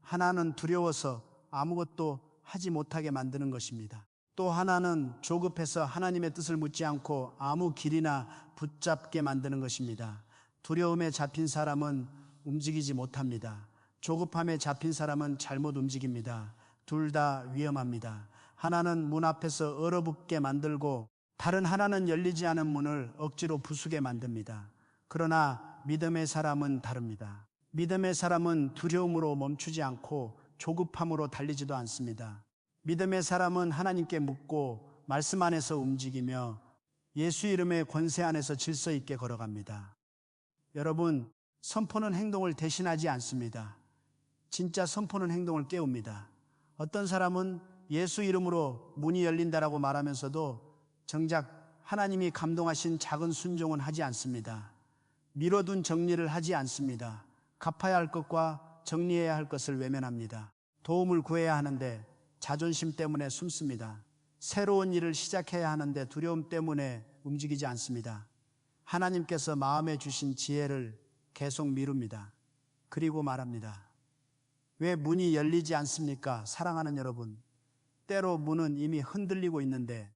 하나는 두려워서 아무것도 하지 못하게 만드는 것입니다. 또 하나는 조급해서 하나님의 뜻을 묻지 않고 아무 길이나 붙잡게 만드는 것입니다. 두려움에 잡힌 사람은 움직이지 못합니다. 조급함에 잡힌 사람은 잘못 움직입니다. 둘 다 위험합니다. 하나는 문 앞에서 얼어붙게 만들고 다른 하나는 열리지 않은 문을 억지로 부수게 만듭니다. 그러나 믿음의 사람은 다릅니다. 믿음의 사람은 두려움으로 멈추지 않고 조급함으로 달리지도 않습니다. 믿음의 사람은 하나님께 묻고 말씀 안에서 움직이며 예수 이름의 권세 안에서 질서 있게 걸어갑니다. 여러분, 선포는 행동을 대신하지 않습니다. 진짜 선포는 행동을 깨웁니다. 어떤 사람은 예수 이름으로 문이 열린다라고 말하면서도 정작 하나님이 감동하신 작은 순종은 하지 않습니다. 미뤄둔 정리를 하지 않습니다. 갚아야 할 것과 정리해야 할 것을 외면합니다. 도움을 구해야 하는데 자존심 때문에 숨습니다. 새로운 일을 시작해야 하는데 두려움 때문에 움직이지 않습니다. 하나님께서 마음에 주신 지혜를 계속 미룹니다. 그리고 말합니다. 왜 문이 열리지 않습니까? 사랑하는 여러분, 때로 문은 이미 흔들리고 있는데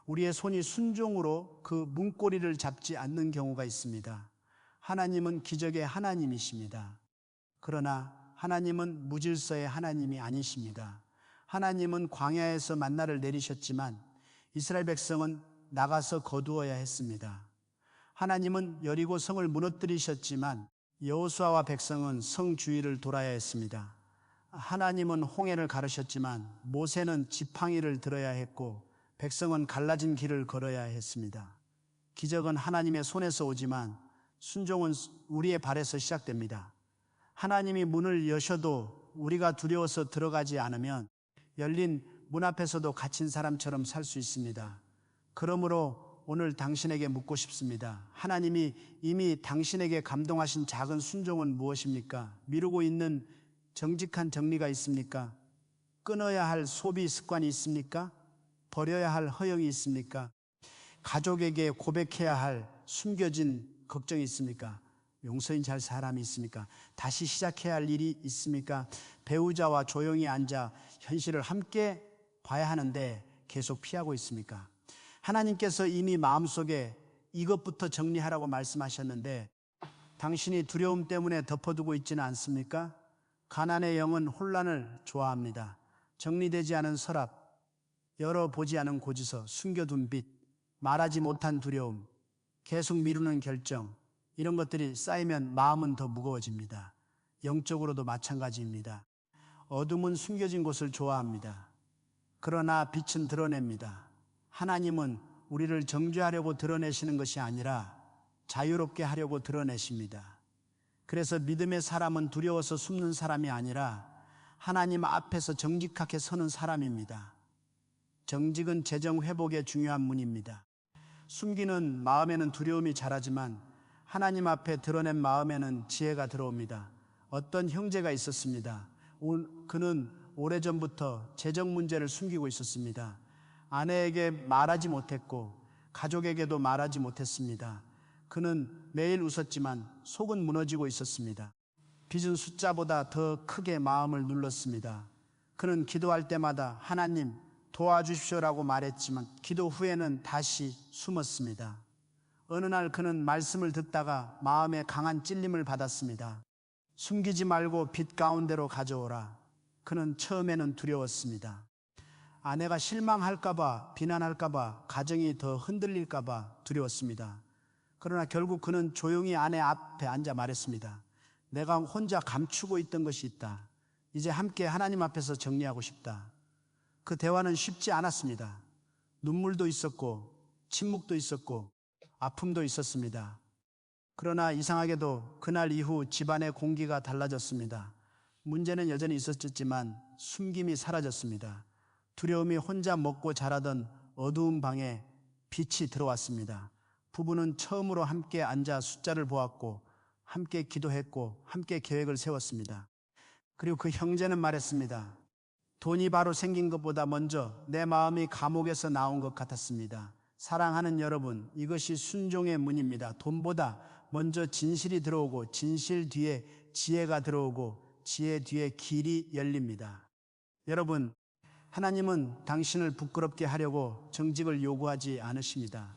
우리의 손이 순종으로 그 문고리를 잡지 않는 경우가 있습니다. 하나님은 기적의 하나님이십니다. 그러나 하나님은 무질서의 하나님이 아니십니다. 하나님은 광야에서 만나를 내리셨지만 이스라엘 백성은 나가서 거두어야 했습니다. 하나님은 여리고 성을 무너뜨리셨지만 여호수아와 백성은 성 주위를 돌아야 했습니다. 하나님은 홍해를 가르셨지만 모세는 지팡이를 들어야 했고 백성은 갈라진 길을 걸어야 했습니다. 기적은 하나님의 손에서 오지만 순종은 우리의 발에서 시작됩니다. 하나님이 문을 여셔도 우리가 두려워서 들어가지 않으면 열린 문 앞에서도 갇힌 사람처럼 살 수 있습니다. 그러므로 오늘 당신에게 묻고 싶습니다. 하나님이 이미 당신에게 감동하신 작은 순종은 무엇입니까? 미루고 있는 정직한 정리가 있습니까? 끊어야 할 소비 습관이 있습니까? 버려야 할 허영이 있습니까? 가족에게 고백해야 할 숨겨진 걱정이 있습니까? 용서인 할 사람이 있습니까? 다시 시작해야 할 일이 있습니까? 배우자와 조용히 앉아 현실을 함께 봐야 하는데 계속 피하고 있습니까? 하나님께서 이미 마음속에 이것부터 정리하라고 말씀하셨는데 당신이 두려움 때문에 덮어두고 있지는 않습니까? 가난의 영은 혼란을 좋아합니다. 정리되지 않은 서랍, 열어보지 않은 고지서, 숨겨둔 빚, 말하지 못한 두려움, 계속 미루는 결정, 이런 것들이 쌓이면 마음은 더 무거워집니다. 영적으로도 마찬가지입니다. 어둠은 숨겨진 곳을 좋아합니다. 그러나 빛은 드러냅니다. 하나님은 우리를 정죄하려고 드러내시는 것이 아니라 자유롭게 하려고 드러내십니다. 그래서 믿음의 사람은 두려워서 숨는 사람이 아니라 하나님 앞에서 정직하게 서는 사람입니다. 정직은 재정 회복의 중요한 문입니다. 숨기는 마음에는 두려움이 자라지만 하나님 앞에 드러낸 마음에는 지혜가 들어옵니다. 어떤 형제가 있었습니다. 그는 오래전부터 재정 문제를 숨기고 있었습니다. 아내에게 말하지 못했고 가족에게도 말하지 못했습니다. 그는 매일 웃었지만 속은 무너지고 있었습니다. 빚은 숫자보다 더 크게 마음을 눌렀습니다. 그는 기도할 때마다 하나님 도와주십시오라고 말했지만 기도 후에는 다시 숨었습니다. 어느 날 그는 말씀을 듣다가 마음에 강한 찔림을 받았습니다. 숨기지 말고 빛 가운데로 가져오라. 그는 처음에는 두려웠습니다. 아내가 실망할까봐, 비난할까봐, 가정이 더 흔들릴까봐 두려웠습니다. 그러나 결국 그는 조용히 아내 앞에 앉아 말했습니다. 내가 혼자 감추고 있던 것이 있다. 이제 함께 하나님 앞에서 정리하고 싶다. 그 대화는 쉽지 않았습니다. 눈물도 있었고 침묵도 있었고 아픔도 있었습니다. 그러나 이상하게도 그날 이후 집안의 공기가 달라졌습니다. 문제는 여전히 있었지만 숨김이 사라졌습니다. 두려움이 혼자 먹고 자라던 어두운 방에 빛이 들어왔습니다. 부부는 처음으로 함께 앉아 숫자를 보았고 함께 기도했고 함께 계획을 세웠습니다. 그리고 그 형제는 말했습니다. 돈이 바로 생긴 것보다 먼저 내 마음이 감옥에서 나온 것 같았습니다. 사랑하는 여러분, 이것이 순종의 문입니다. 돈보다 먼저 진실이 들어오고 진실 뒤에 지혜가 들어오고 지혜 뒤에 길이 열립니다. 여러분, 하나님은 당신을 부끄럽게 하려고 정직을 요구하지 않으십니다.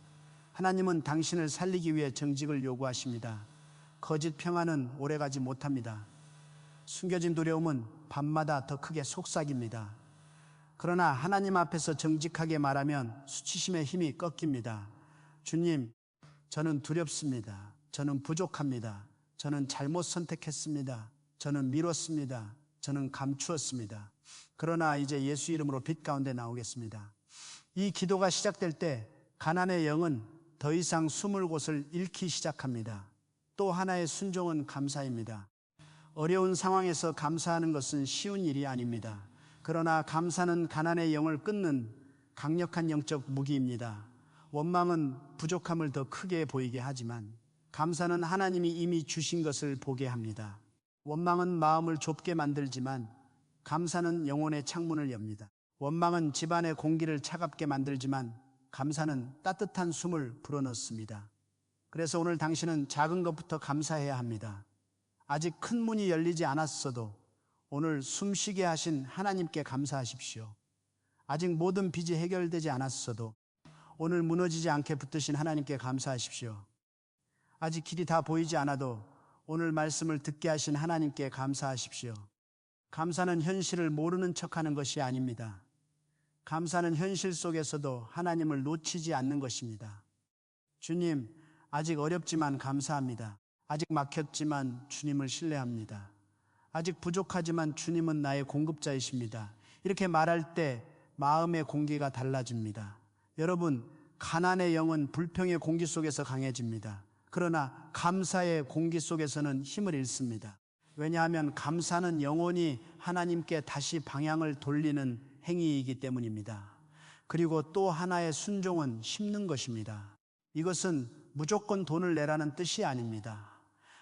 하나님은 당신을 살리기 위해 정직을 요구하십니다. 거짓 평안은 오래가지 못합니다. 숨겨진 두려움은 밤마다 더 크게 속삭입니다. 그러나 하나님 앞에서 정직하게 말하면 수치심의 힘이 꺾입니다. 주님, 저는 두렵습니다. 저는 부족합니다. 저는 잘못 선택했습니다. 저는 미뤘습니다. 저는 감추었습니다. 그러나 이제 예수 이름으로 빛 가운데 나오겠습니다. 이 기도가 시작될 때 가난의 영은 더 이상 숨을 곳을 잃기 시작합니다. 또 하나의 순종은 감사입니다. 어려운 상황에서 감사하는 것은 쉬운 일이 아닙니다. 그러나 감사는 가난의 영을 끊는 강력한 영적 무기입니다. 원망은 부족함을 더 크게 보이게 하지만 감사는 하나님이 이미 주신 것을 보게 합니다. 원망은 마음을 좁게 만들지만 감사는 영혼의 창문을 엽니다. 원망은 집안의 공기를 차갑게 만들지만 감사는 따뜻한 숨을 불어넣습니다. 그래서 오늘 당신은 작은 것부터 감사해야 합니다. 아직 큰 문이 열리지 않았어도 오늘 숨쉬게 하신 하나님께 감사하십시오. 아직 모든 빚이 해결되지 않았어도 오늘 무너지지 않게 붙드신 하나님께 감사하십시오. 아직 길이 다 보이지 않아도 오늘 말씀을 듣게 하신 하나님께 감사하십시오. 감사는 현실을 모르는 척하는 것이 아닙니다. 감사는 현실 속에서도 하나님을 놓치지 않는 것입니다. 주님, 아직 어렵지만 감사합니다. 아직 막혔지만 주님을 신뢰합니다. 아직 부족하지만 주님은 나의 공급자이십니다. 이렇게 말할 때 마음의 공기가 달라집니다. 여러분, 가난의 영은 불평의 공기 속에서 강해집니다. 그러나 감사의 공기 속에서는 힘을 잃습니다. 왜냐하면 감사는 영혼이 하나님께 다시 방향을 돌리는 행위이기 때문입니다. 그리고 또 하나의 순종은 심는 것입니다. 이것은 무조건 돈을 내라는 뜻이 아닙니다.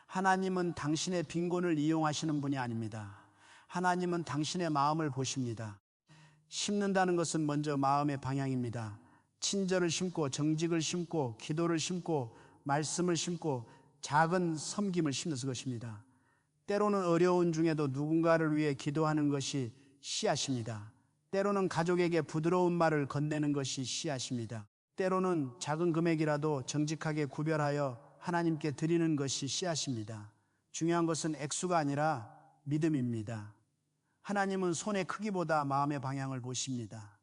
하나님은 당신의 빈곤을 이용하시는 분이 아닙니다. 하나님은 당신의 마음을 보십니다. 심는다는 것은 먼저 마음의 방향입니다. 친절을 심고 정직을 심고 기도를 심고 말씀을 심고 작은 섬김을 심는 것입니다. 때로는 어려운 중에도 누군가를 위해 기도하는 것이 씨앗입니다. 때로는 가족에게 부드러운 말을 건네는 것이 씨앗입니다. 때로는 작은 금액이라도 정직하게 구별하여 하나님께 드리는 것이 씨앗입니다. 중요한 것은 액수가 아니라 믿음입니다. 하나님은 손의 크기보다 마음의 방향을 보십니다.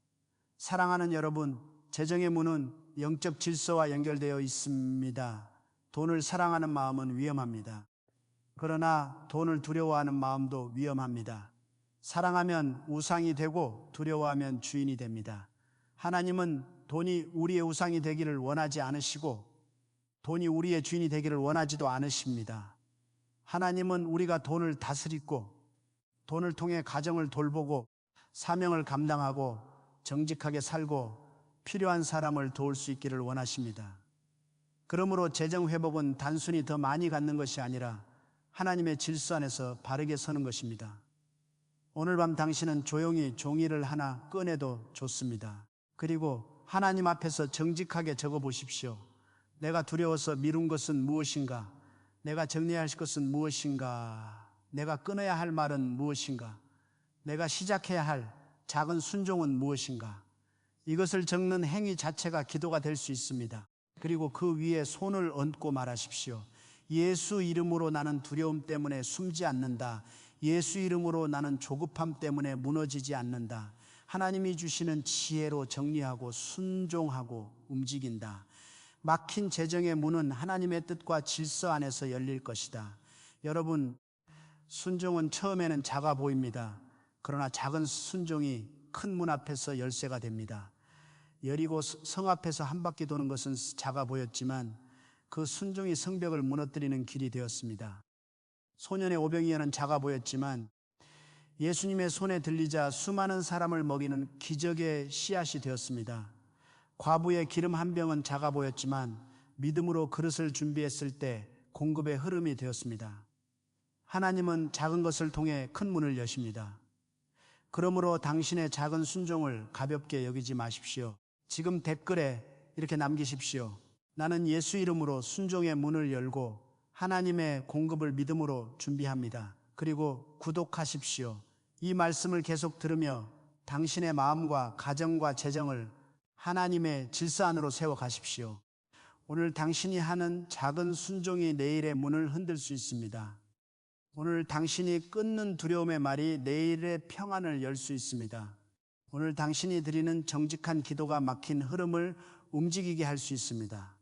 사랑하는 여러분, 재정의 문은 영적 질서와 연결되어 있습니다. 돈을 사랑하는 마음은 위험합니다. 그러나 돈을 두려워하는 마음도 위험합니다. 사랑하면 우상이 되고 두려워하면 주인이 됩니다. 하나님은 돈이 우리의 우상이 되기를 원하지 않으시고 돈이 우리의 주인이 되기를 원하지도 않으십니다. 하나님은 우리가 돈을 다스리고 돈을 통해 가정을 돌보고 사명을 감당하고 정직하게 살고 필요한 사람을 도울 수 있기를 원하십니다. 그러므로 재정 회복은 단순히 더 많이 갖는 것이 아니라 하나님의 질서 안에서 바르게 서는 것입니다. 오늘 밤 당신은 조용히 종이를 하나 꺼내도 좋습니다. 그리고 하나님 앞에서 정직하게 적어 보십시오. 내가 두려워서 미룬 것은 무엇인가? 내가 정리해야 할 것은 무엇인가? 내가 끊어야 할 말은 무엇인가? 내가 시작해야 할 작은 순종은 무엇인가? 이것을 적는 행위 자체가 기도가 될 수 있습니다. 그리고 그 위에 손을 얹고 말하십시오. 예수 이름으로 나는 두려움 때문에 숨지 않는다. 예수 이름으로 나는 조급함 때문에 무너지지 않는다. 하나님이 주시는 지혜로 정리하고 순종하고 움직인다. 막힌 재정의 문은 하나님의 뜻과 질서 안에서 열릴 것이다. 여러분, 순종은 처음에는 작아 보입니다. 그러나 작은 순종이 큰 문 앞에서 열쇠가 됩니다. 여리고 성 앞에서 한 바퀴 도는 것은 작아 보였지만 그 순종이 성벽을 무너뜨리는 길이 되었습니다. 소년의 오병이어는 작아 보였지만 예수님의 손에 들리자 수많은 사람을 먹이는 기적의 씨앗이 되었습니다. 과부의 기름 한 병은 작아 보였지만 믿음으로 그릇을 준비했을 때 공급의 흐름이 되었습니다. 하나님은 작은 것을 통해 큰 문을 여십니다. 그러므로 당신의 작은 순종을 가볍게 여기지 마십시오. 지금 댓글에 이렇게 남기십시오. 나는 예수 이름으로 순종의 문을 열고 하나님의 공급을 믿음으로 준비합니다. 그리고 구독하십시오. 이 말씀을 계속 들으며 당신의 마음과 가정과 재정을 하나님의 질서 안으로 세워 가십시오. 오늘 당신이 하는 작은 순종이 내일의 문을 흔들 수 있습니다. 오늘 당신이 끊는 두려움의 말이 내일의 평안을 열 수 있습니다. 오늘 당신이 드리는 정직한 기도가 막힌 흐름을 움직이게 할 수 있습니다.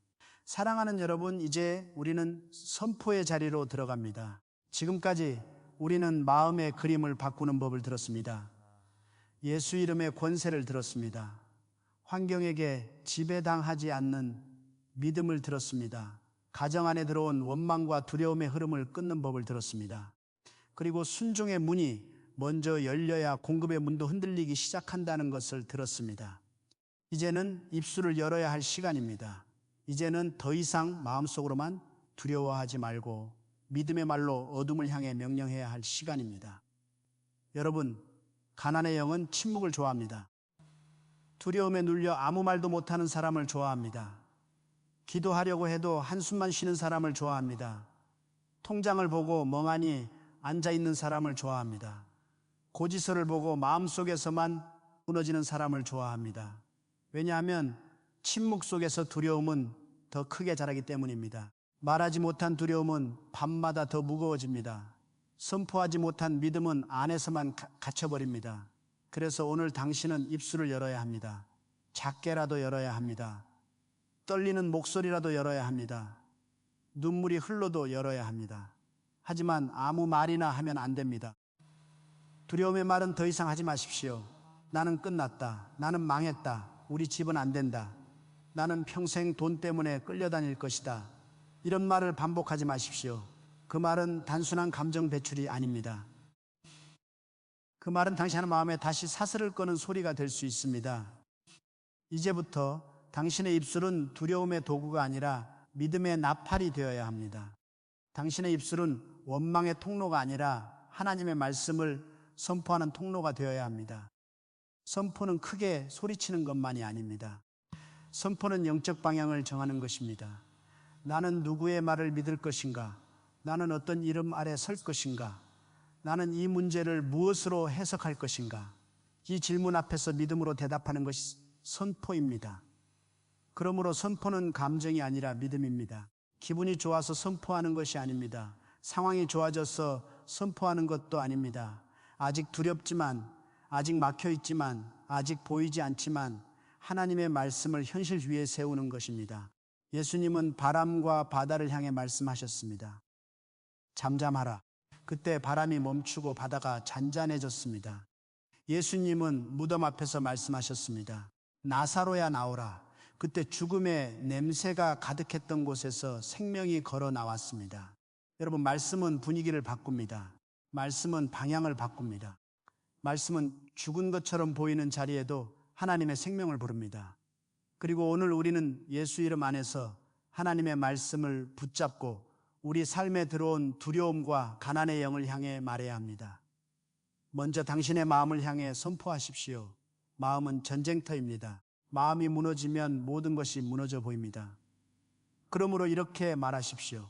사랑하는 여러분, 이제 우리는 선포의 자리로 들어갑니다. 지금까지 우리는 마음의 그림을 바꾸는 법을 들었습니다. 예수 이름의 권세를 들었습니다. 환경에게 지배당하지 않는 믿음을 들었습니다. 가정 안에 들어온 원망과 두려움의 흐름을 끊는 법을 들었습니다. 그리고 순종의 문이 먼저 열려야 공급의 문도 흔들리기 시작한다는 것을 들었습니다. 이제는 입술을 열어야 할 시간입니다. 이제는 더 이상 마음속으로만 두려워하지 말고 믿음의 말로 어둠을 향해 명령해야 할 시간입니다. 여러분, 가난의 영은 침묵을 좋아합니다. 두려움에 눌려 아무 말도 못하는 사람을 좋아합니다. 기도하려고 해도 한숨만 쉬는 사람을 좋아합니다. 통장을 보고 멍하니 앉아있는 사람을 좋아합니다. 고지서를 보고 마음속에서만 무너지는 사람을 좋아합니다. 왜냐하면 침묵 속에서 두려움은 더 크게 자라기 때문입니다. 말하지 못한 두려움은 밤마다 더 무거워집니다. 선포하지 못한 믿음은 안에서만 갇혀버립니다. 그래서 오늘 당신은 입술을 열어야 합니다. 작게라도 열어야 합니다. 떨리는 목소리라도 열어야 합니다. 눈물이 흘러도 열어야 합니다. 하지만 아무 말이나 하면 안 됩니다. 두려움의 말은 더 이상 하지 마십시오. 나는 끝났다. 나는 망했다. 우리 집은 안 된다. 나는 평생 돈 때문에 끌려다닐 것이다. 이런 말을 반복하지 마십시오. 그 말은 단순한 감정 배출이 아닙니다. 그 말은 당신의 마음에 다시 사슬을 꺼는 소리가 될 수 있습니다. 이제부터 당신의 입술은 두려움의 도구가 아니라 믿음의 나팔이 되어야 합니다. 당신의 입술은 원망의 통로가 아니라 하나님의 말씀을 선포하는 통로가 되어야 합니다. 선포는 크게 소리치는 것만이 아닙니다. 선포는 영적 방향을 정하는 것입니다. 나는 누구의 말을 믿을 것인가? 나는 어떤 이름 아래 설 것인가? 나는 이 문제를 무엇으로 해석할 것인가? 이 질문 앞에서 믿음으로 대답하는 것이 선포입니다. 그러므로 선포는 감정이 아니라 믿음입니다. 기분이 좋아서 선포하는 것이 아닙니다. 상황이 좋아져서 선포하는 것도 아닙니다. 아직 두렵지만, 아직 막혀있지만, 아직 보이지 않지만 하나님의 말씀을 현실 위에 세우는 것입니다. 예수님은 바람과 바다를 향해 말씀하셨습니다. 잠잠하라. 그때 바람이 멈추고 바다가 잔잔해졌습니다. 예수님은 무덤 앞에서 말씀하셨습니다. 나사로야 나오라. 그때 죽음의 냄새가 가득했던 곳에서 생명이 걸어 나왔습니다. 여러분, 말씀은 분위기를 바꿉니다. 말씀은 방향을 바꿉니다. 말씀은 죽은 것처럼 보이는 자리에도 하나님의 생명을 부릅니다. 그리고 오늘 우리는 예수 이름 안에서 하나님의 말씀을 붙잡고 우리 삶에 들어온 두려움과 가난의 영을 향해 말해야 합니다. 먼저 당신의 마음을 향해 선포하십시오. 마음은 전쟁터입니다. 마음이 무너지면 모든 것이 무너져 보입니다. 그러므로 이렇게 말하십시오.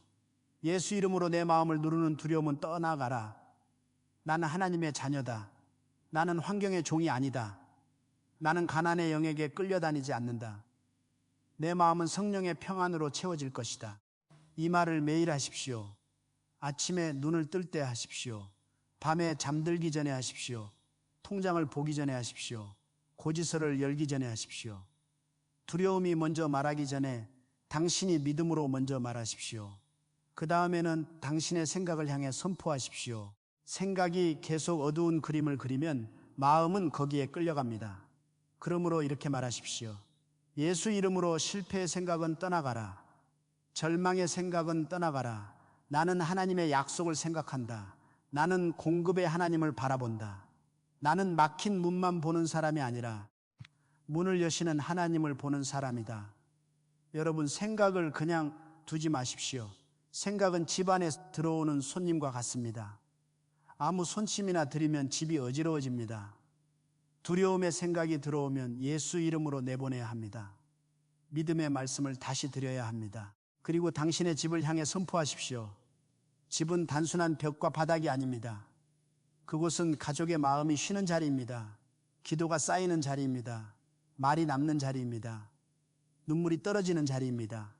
예수 이름으로 내 마음을 누르는 두려움은 떠나가라. 나는 하나님의 자녀다. 나는 환경의 종이 아니다. 나는 가난의 영에게 끌려다니지 않는다. 내 마음은 성령의 평안으로 채워질 것이다. 이 말을 매일 하십시오. 아침에 눈을 뜰 때 하십시오. 밤에 잠들기 전에 하십시오. 통장을 보기 전에 하십시오. 고지서를 열기 전에 하십시오. 두려움이 먼저 말하기 전에 당신이 믿음으로 먼저 말하십시오. 그 다음에는 당신의 생각을 향해 선포하십시오. 생각이 계속 어두운 그림을 그리면 마음은 거기에 끌려갑니다. 그러므로 이렇게 말하십시오. 예수 이름으로 실패의 생각은 떠나가라. 절망의 생각은 떠나가라. 나는 하나님의 약속을 생각한다. 나는 공급의 하나님을 바라본다. 나는 막힌 문만 보는 사람이 아니라 문을 여시는 하나님을 보는 사람이다. 여러분, 생각을 그냥 두지 마십시오. 생각은 집 안에 들어오는 손님과 같습니다. 아무 손님이나 들이면 집이 어지러워집니다. 두려움의 생각이 들어오면 예수 이름으로 내보내야 합니다. 믿음의 말씀을 다시 드려야 합니다. 그리고 당신의 집을 향해 선포하십시오. 집은 단순한 벽과 바닥이 아닙니다. 그곳은 가족의 마음이 쉬는 자리입니다. 기도가 쌓이는 자리입니다. 말이 남는 자리입니다. 눈물이 떨어지는 자리입니다.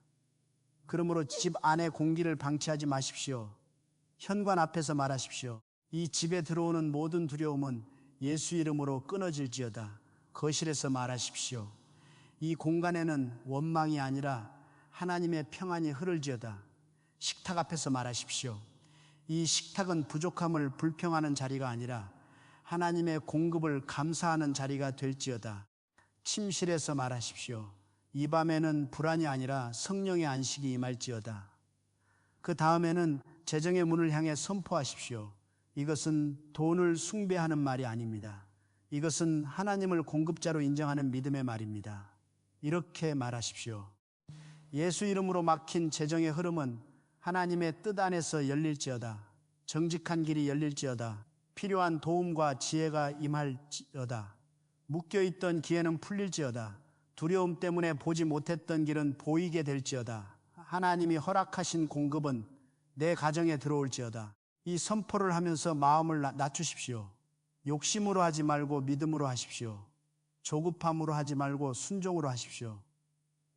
그러므로 집 안의 공기를 방치하지 마십시오. 현관 앞에서 말하십시오. 이 집에 들어오는 모든 두려움은 예수 이름으로 끊어질지어다. 거실에서 말하십시오. 이 공간에는 원망이 아니라 하나님의 평안이 흐를지어다. 식탁 앞에서 말하십시오. 이 식탁은 부족함을 불평하는 자리가 아니라 하나님의 공급을 감사하는 자리가 될지어다. 침실에서 말하십시오. 이 밤에는 불안이 아니라 성령의 안식이 임할지어다. 그 다음에는 재정의 문을 향해 선포하십시오. 이것은 돈을 숭배하는 말이 아닙니다. 이것은 하나님을 공급자로 인정하는 믿음의 말입니다. 이렇게 말하십시오. 예수 이름으로 막힌 재정의 흐름은 하나님의 뜻 안에서 열릴지어다. 정직한 길이 열릴지어다. 필요한 도움과 지혜가 임할지어다. 묶여있던 기회는 풀릴지어다. 두려움 때문에 보지 못했던 길은 보이게 될지어다. 하나님이 허락하신 공급은 내 가정에 들어올지어다. 이 선포를 하면서 마음을 낮추십시오. 욕심으로 하지 말고 믿음으로 하십시오. 조급함으로 하지 말고 순종으로 하십시오.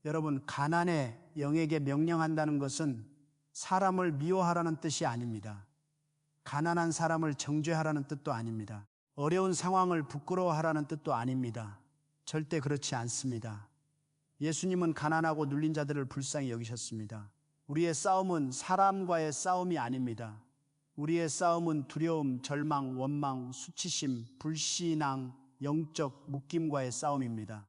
여러분, 가난의 영에게 명령한다는 것은 사람을 미워하라는 뜻이 아닙니다. 가난한 사람을 정죄하라는 뜻도 아닙니다. 어려운 상황을 부끄러워하라는 뜻도 아닙니다. 절대 그렇지 않습니다. 예수님은 가난하고 눌린 자들을 불쌍히 여기셨습니다. 우리의 싸움은 사람과의 싸움이 아닙니다. 우리의 싸움은 두려움, 절망, 원망, 수치심, 불신앙, 영적 묶임과의 싸움입니다.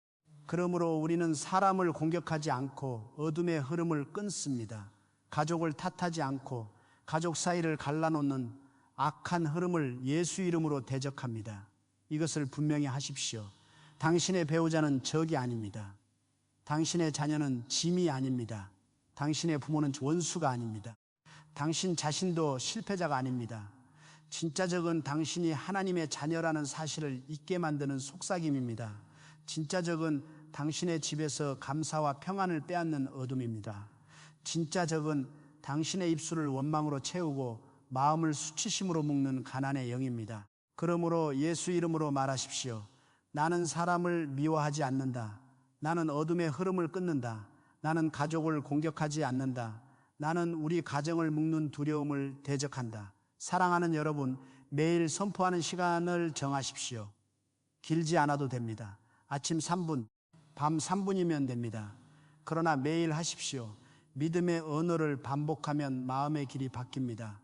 그러므로 우리는 사람을 공격하지 않고 어둠의 흐름을 끊습니다. 가족을 탓하지 않고 가족 사이를 갈라놓는 악한 흐름을 예수 이름으로 대적합니다. 이것을 분명히 하십시오. 당신의 배우자는 적이 아닙니다. 당신의 자녀는 짐이 아닙니다. 당신의 부모는 원수가 아닙니다. 당신 자신도 실패자가 아닙니다. 진짜 적은 당신이 하나님의 자녀라는 사실을 잊게 만드는 속삭임입니다. 진짜 적은 당신의 집에서 감사와 평안을 빼앗는 어둠입니다. 진짜 적은 당신의 입술을 원망으로 채우고 마음을 수치심으로 묶는 가난의 영입니다. 그러므로 예수 이름으로 말하십시오. 나는 사람을 미워하지 않는다. 나는 어둠의 흐름을 끊는다. 나는 가족을 공격하지 않는다. 나는 우리 가정을 묶는 두려움을 대적한다. 사랑하는 여러분, 매일 선포하는 시간을 정하십시오. 길지 않아도 됩니다. 아침 3분, 밤 3분이면 됩니다. 그러나 매일 하십시오. 믿음의 언어를 반복하면 마음의 길이 바뀝니다.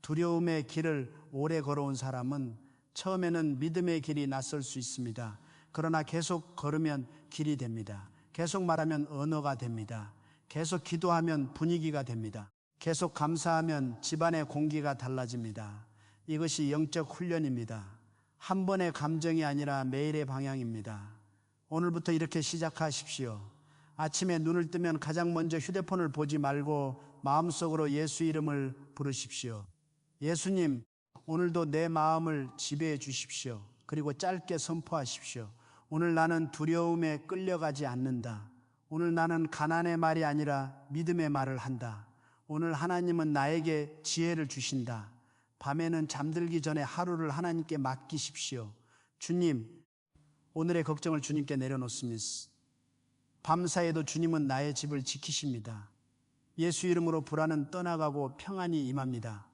두려움의 길을 오래 걸어온 사람은 처음에는 믿음의 길이 낯설 수 있습니다. 그러나 계속 걸으면 길이 됩니다. 계속 말하면 언어가 됩니다. 계속 기도하면 분위기가 됩니다. 계속 감사하면 집안의 공기가 달라집니다. 이것이 영적 훈련입니다. 한 번의 감정이 아니라 매일의 방향입니다. 오늘부터 이렇게 시작하십시오. 아침에 눈을 뜨면 가장 먼저 휴대폰을 보지 말고 마음속으로 예수 이름을 부르십시오. 예수님, 오늘도 내 마음을 지배해 주십시오. 그리고 짧게 선포하십시오. 오늘 나는 두려움에 끌려가지 않는다. 오늘 나는 가난의 말이 아니라 믿음의 말을 한다. 오늘 하나님은 나에게 지혜를 주신다. 밤에는 잠들기 전에 하루를 하나님께 맡기십시오. 주님, 오늘의 걱정을 주님께 내려놓습니다. 밤사이에도 주님은 나의 집을 지키십니다. 예수 이름으로 불안은 떠나가고 평안이 임합니다.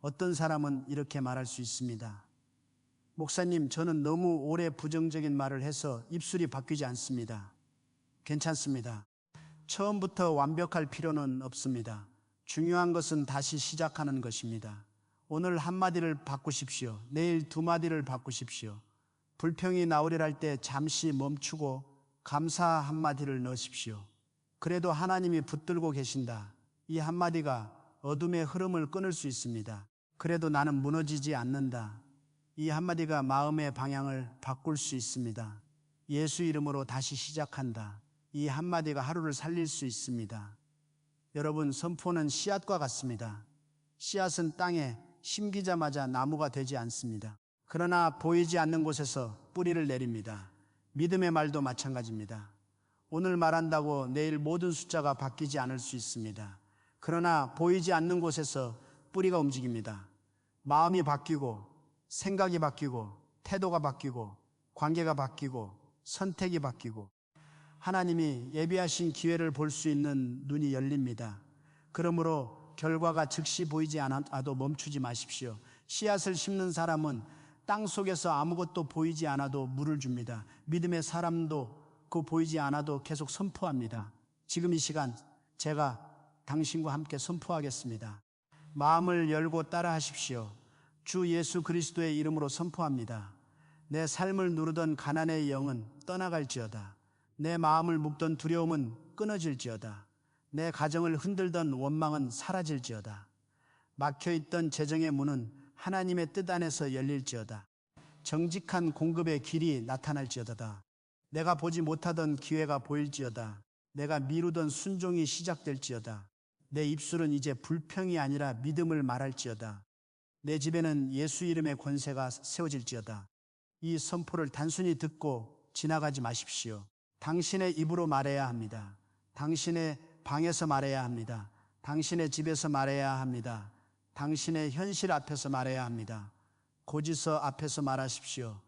어떤 사람은 이렇게 말할 수 있습니다. 목사님, 저는 너무 오래 부정적인 말을 해서 입술이 바뀌지 않습니다. 괜찮습니다. 처음부터 완벽할 필요는 없습니다. 중요한 것은 다시 시작하는 것입니다. 오늘 한마디를 바꾸십시오. 내일 두 마디를 바꾸십시오. 불평이 나오려 할 때 잠시 멈추고 감사 한마디를 넣으십시오. 그래도 하나님이 붙들고 계신다. 이 한마디가 어둠의 흐름을 끊을 수 있습니다. 그래도 나는 무너지지 않는다. 이 한마디가 마음의 방향을 바꿀 수 있습니다. 예수 이름으로 다시 시작한다. 이 한마디가 하루를 살릴 수 있습니다. 여러분, 선포는 씨앗과 같습니다. 씨앗은 땅에 심기자마자 나무가 되지 않습니다. 그러나 보이지 않는 곳에서 뿌리를 내립니다. 믿음의 말도 마찬가지입니다. 오늘 말한다고 내일 모든 숫자가 바뀌지 않을 수 있습니다. 그러나 보이지 않는 곳에서 뿌리가 움직입니다. 마음이 바뀌고 생각이 바뀌고 태도가 바뀌고 관계가 바뀌고 선택이 바뀌고 하나님이 예비하신 기회를 볼 수 있는 눈이 열립니다. 그러므로 결과가 즉시 보이지 않아도 멈추지 마십시오. 씨앗을 심는 사람은 땅 속에서 아무것도 보이지 않아도 물을 줍니다. 믿음의 사람도 그 보이지 않아도 계속 선포합니다. 지금 이 시간 제가 당신과 함께 선포하겠습니다. 마음을 열고 따라하십시오. 주 예수 그리스도의 이름으로 선포합니다. 내 삶을 누르던 가난의 영은 떠나갈지어다. 내 마음을 묶던 두려움은 끊어질지어다. 내 가정을 흔들던 원망은 사라질지어다. 막혀있던 재정의 문은 하나님의 뜻 안에서 열릴지어다. 정직한 공급의 길이 나타날지어다. 내가 보지 못하던 기회가 보일지어다. 내가 미루던 순종이 시작될지어다. 내 입술은 이제 불평이 아니라 믿음을 말할지어다. 내 집에는 예수 이름의 권세가 세워질지어다. 이 선포를 단순히 듣고 지나가지 마십시오. 당신의 입으로 말해야 합니다. 당신의 방에서 말해야 합니다. 당신의 집에서 말해야 합니다. 당신의 현실 앞에서 말해야 합니다. 고지서 앞에서 말하십시오.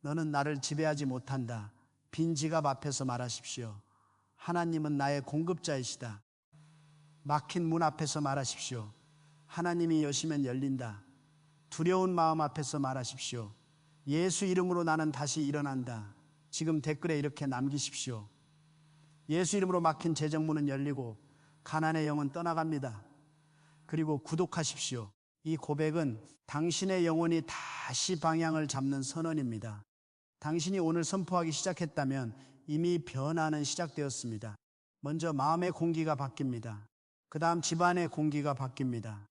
너는 나를 지배하지 못한다. 빈 지갑 앞에서 말하십시오. 하나님은 나의 공급자이시다. 막힌 문 앞에서 말하십시오. 하나님이 여시면 열린다. 두려운 마음 앞에서 말하십시오. 예수 이름으로 나는 다시 일어난다. 지금 댓글에 이렇게 남기십시오. 예수 이름으로 막힌 재정문은 열리고 가난의 영은 떠나갑니다. 그리고 구독하십시오. 이 고백은 당신의 영혼이 다시 방향을 잡는 선언입니다. 당신이 오늘 선포하기 시작했다면 이미 변화는 시작되었습니다. 먼저 마음의 공기가 바뀝니다. 그 다음 집안의 공기가 바뀝니다.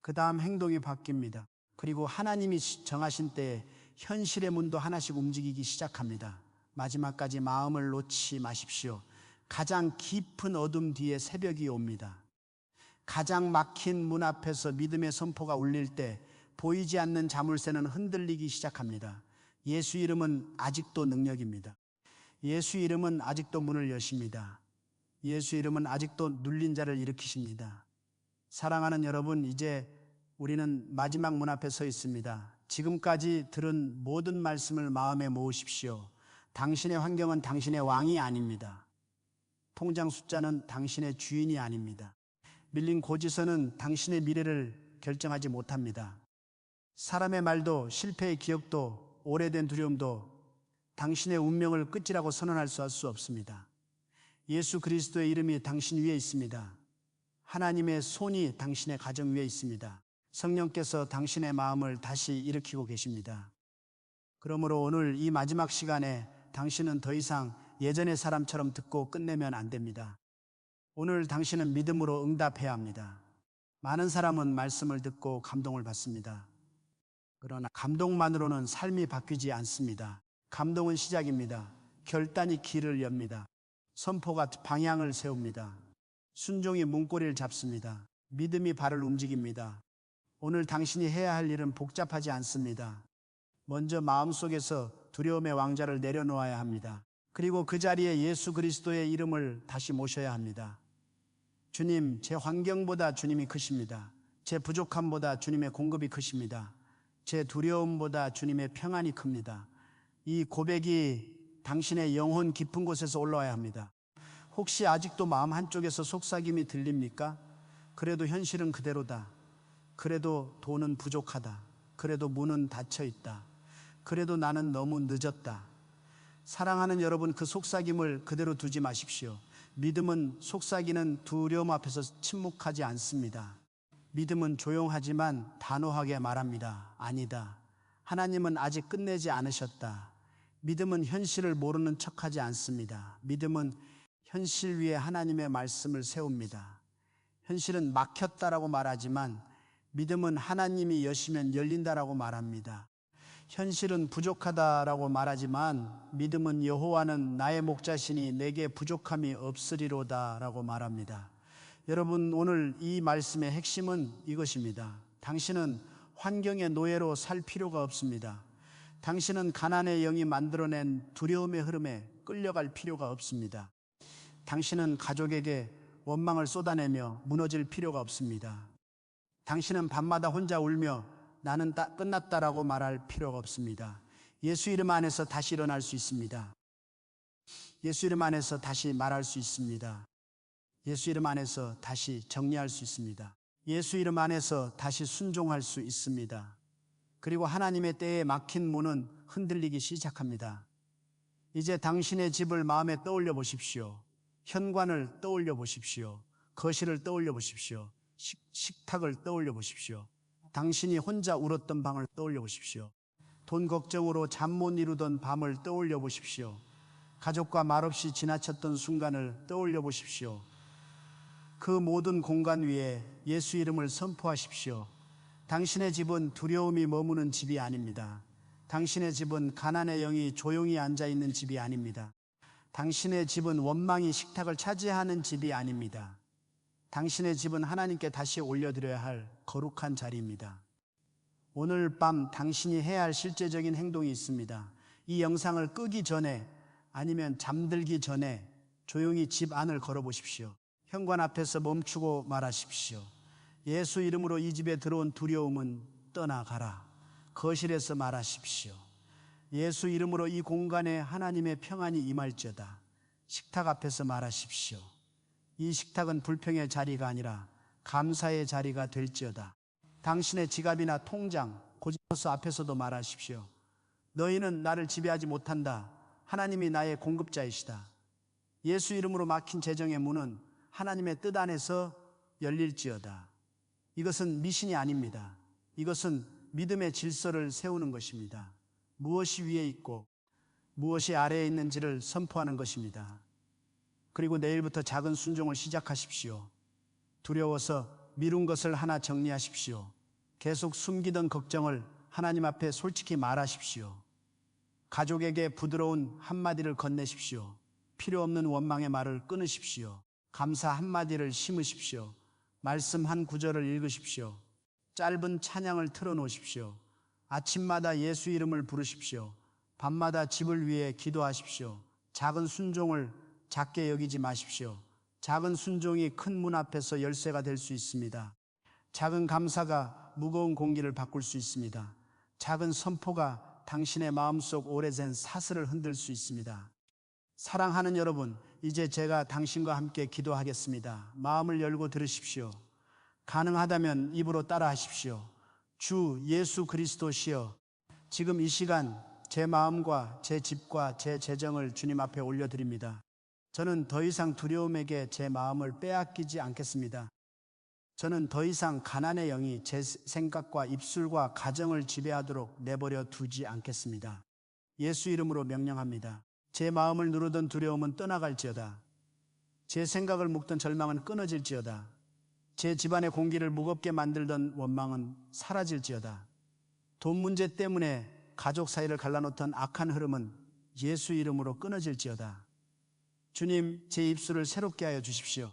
그 다음 행동이 바뀝니다. 그리고 하나님이 정하신 때에 현실의 문도 하나씩 움직이기 시작합니다. 마지막까지 마음을 놓지 마십시오. 가장 깊은 어둠 뒤에 새벽이 옵니다. 가장 막힌 문 앞에서 믿음의 선포가 울릴 때 보이지 않는 자물쇠는 흔들리기 시작합니다. 예수 이름은 아직도 능력입니다. 예수 이름은 아직도 문을 여십니다. 예수 이름은 아직도 눌린 자를 일으키십니다. 사랑하는 여러분, 이제 우리는 마지막 문 앞에 서 있습니다. 지금까지 들은 모든 말씀을 마음에 모으십시오. 당신의 환경은 당신의 왕이 아닙니다. 통장 숫자는 당신의 주인이 아닙니다. 밀린 고지서는 당신의 미래를 결정하지 못합니다. 사람의 말도 실패의 기억도 오래된 두려움도 당신의 운명을 끝이라고 선언할 수 없습니다. 예수 그리스도의 이름이 당신 위에 있습니다. 하나님의 손이 당신의 가정 위에 있습니다. 성령께서 당신의 마음을 다시 일으키고 계십니다. 그러므로 오늘 이 마지막 시간에 당신은 더 이상 예전의 사람처럼 듣고 끝내면 안 됩니다. 오늘 당신은 믿음으로 응답해야 합니다. 많은 사람은 말씀을 듣고 감동을 받습니다. 그러나 감동만으로는 삶이 바뀌지 않습니다. 감동은 시작입니다. 결단이 길을 엽니다. 선포가 방향을 세웁니다. 순종이 문고리를 잡습니다. 믿음이 발을 움직입니다. 오늘 당신이 해야 할 일은 복잡하지 않습니다. 먼저 마음속에서 두려움의 왕좌를 내려놓아야 합니다. 그리고 그 자리에 예수 그리스도의 이름을 다시 모셔야 합니다. 주님, 제 환경보다 주님이 크십니다. 제 부족함보다 주님의 공급이 크십니다. 제 두려움보다 주님의 평안이 큽니다. 이 고백이 당신의 영혼 깊은 곳에서 올라와야 합니다. 혹시 아직도 마음 한쪽에서 속삭임이 들립니까? 그래도 현실은 그대로다. 그래도 돈은 부족하다. 그래도 문은 닫혀 있다. 그래도 나는 너무 늦었다. 사랑하는 여러분, 그 속삭임을 그대로 두지 마십시오. 믿음은 속삭이는 두려움 앞에서 침묵하지 않습니다. 믿음은 조용하지만 단호하게 말합니다. 아니다. 하나님은 아직 끝내지 않으셨다. 믿음은 현실을 모르는 척하지 않습니다. 믿음은 현실 위에 하나님의 말씀을 세웁니다. 현실은 막혔다라고 말하지만 믿음은 하나님이 여시면 열린다라고 말합니다. 현실은 부족하다라고 말하지만 믿음은 여호와는 나의 목자시니 내게 부족함이 없으리로다라고 말합니다. 여러분, 오늘 이 말씀의 핵심은 이것입니다. 당신은 환경의 노예로 살 필요가 없습니다. 당신은 가난의 영이 만들어낸 두려움의 흐름에 끌려갈 필요가 없습니다. 당신은 가족에게 원망을 쏟아내며 무너질 필요가 없습니다. 당신은 밤마다 혼자 울며 나는 끝났다라고 말할 필요가 없습니다. 예수 이름 안에서 다시 일어날 수 있습니다. 예수 이름 안에서 다시 말할 수 있습니다. 예수 이름 안에서 다시 정리할 수 있습니다. 예수 이름 안에서 다시 순종할 수 있습니다. 그리고 하나님의 때에 막힌 문은 흔들리기 시작합니다. 이제 당신의 집을 마음에 떠올려 보십시오. 현관을 떠올려 보십시오. 거실을 떠올려 보십시오. 식탁을 떠올려 보십시오. 당신이 혼자 울었던 방을 떠올려 보십시오. 돈 걱정으로 잠 못 이루던 밤을 떠올려 보십시오. 가족과 말없이 지나쳤던 순간을 떠올려 보십시오. 그 모든 공간 위에 예수 이름을 선포하십시오. 당신의 집은 두려움이 머무는 집이 아닙니다. 당신의 집은 가난의 영이 조용히 앉아있는 집이 아닙니다. 당신의 집은 원망이 식탁을 차지하는 집이 아닙니다. 당신의 집은 하나님께 다시 올려드려야 할 거룩한 자리입니다. 오늘 밤 당신이 해야 할 실제적인 행동이 있습니다. 이 영상을 끄기 전에 아니면 잠들기 전에 조용히 집 안을 걸어보십시오. 현관 앞에서 멈추고 말하십시오. 예수 이름으로 이 집에 들어온 두려움은 떠나가라. 거실에서 말하십시오. 예수 이름으로 이 공간에 하나님의 평안이 임할지어다. 식탁 앞에서 말하십시오. 이 식탁은 불평의 자리가 아니라 감사의 자리가 될지어다. 당신의 지갑이나 통장, 고지서서 앞에서도 말하십시오. 너희는 나를 지배하지 못한다. 하나님이 나의 공급자이시다. 예수 이름으로 막힌 재정의 문은 하나님의 뜻 안에서 열릴지어다. 이것은 미신이 아닙니다. 이것은 믿음의 질서를 세우는 것입니다. 무엇이 위에 있고 무엇이 아래에 있는지를 선포하는 것입니다. 그리고 내일부터 작은 순종을 시작하십시오. 두려워서 미룬 것을 하나 정리하십시오. 계속 숨기던 걱정을 하나님 앞에 솔직히 말하십시오. 가족에게 부드러운 한마디를 건네십시오. 필요 없는 원망의 말을 끊으십시오. 감사 한마디를 심으십시오. 말씀 한 구절을 읽으십시오. 짧은 찬양을 틀어놓으십시오. 아침마다 예수 이름을 부르십시오. 밤마다 집을 위해 기도하십시오. 작은 순종을 작게 여기지 마십시오. 작은 순종이 큰 문 앞에서 열쇠가 될 수 있습니다. 작은 감사가 무거운 공기를 바꿀 수 있습니다. 작은 선포가 당신의 마음속 오래된 사슬을 흔들 수 있습니다. 사랑하는 여러분, 이제 제가 당신과 함께 기도하겠습니다. 마음을 열고 들으십시오. 가능하다면 입으로 따라하십시오. 주 예수 그리스도시여, 지금 이 시간 제 마음과 제 집과 제 재정을 주님 앞에 올려드립니다. 저는 더 이상 두려움에게 제 마음을 빼앗기지 않겠습니다. 저는 더 이상 가난의 영이 제 생각과 입술과 가정을 지배하도록 내버려 두지 않겠습니다. 예수 이름으로 명령합니다. 제 마음을 누르던 두려움은 떠나갈지어다. 제 생각을 묶던 절망은 끊어질지어다. 제 집안의 공기를 무겁게 만들던 원망은 사라질지어다. 돈 문제 때문에 가족 사이를 갈라놓던 악한 흐름은 예수 이름으로 끊어질지어다. 주님, 제 입술을 새롭게 하여 주십시오.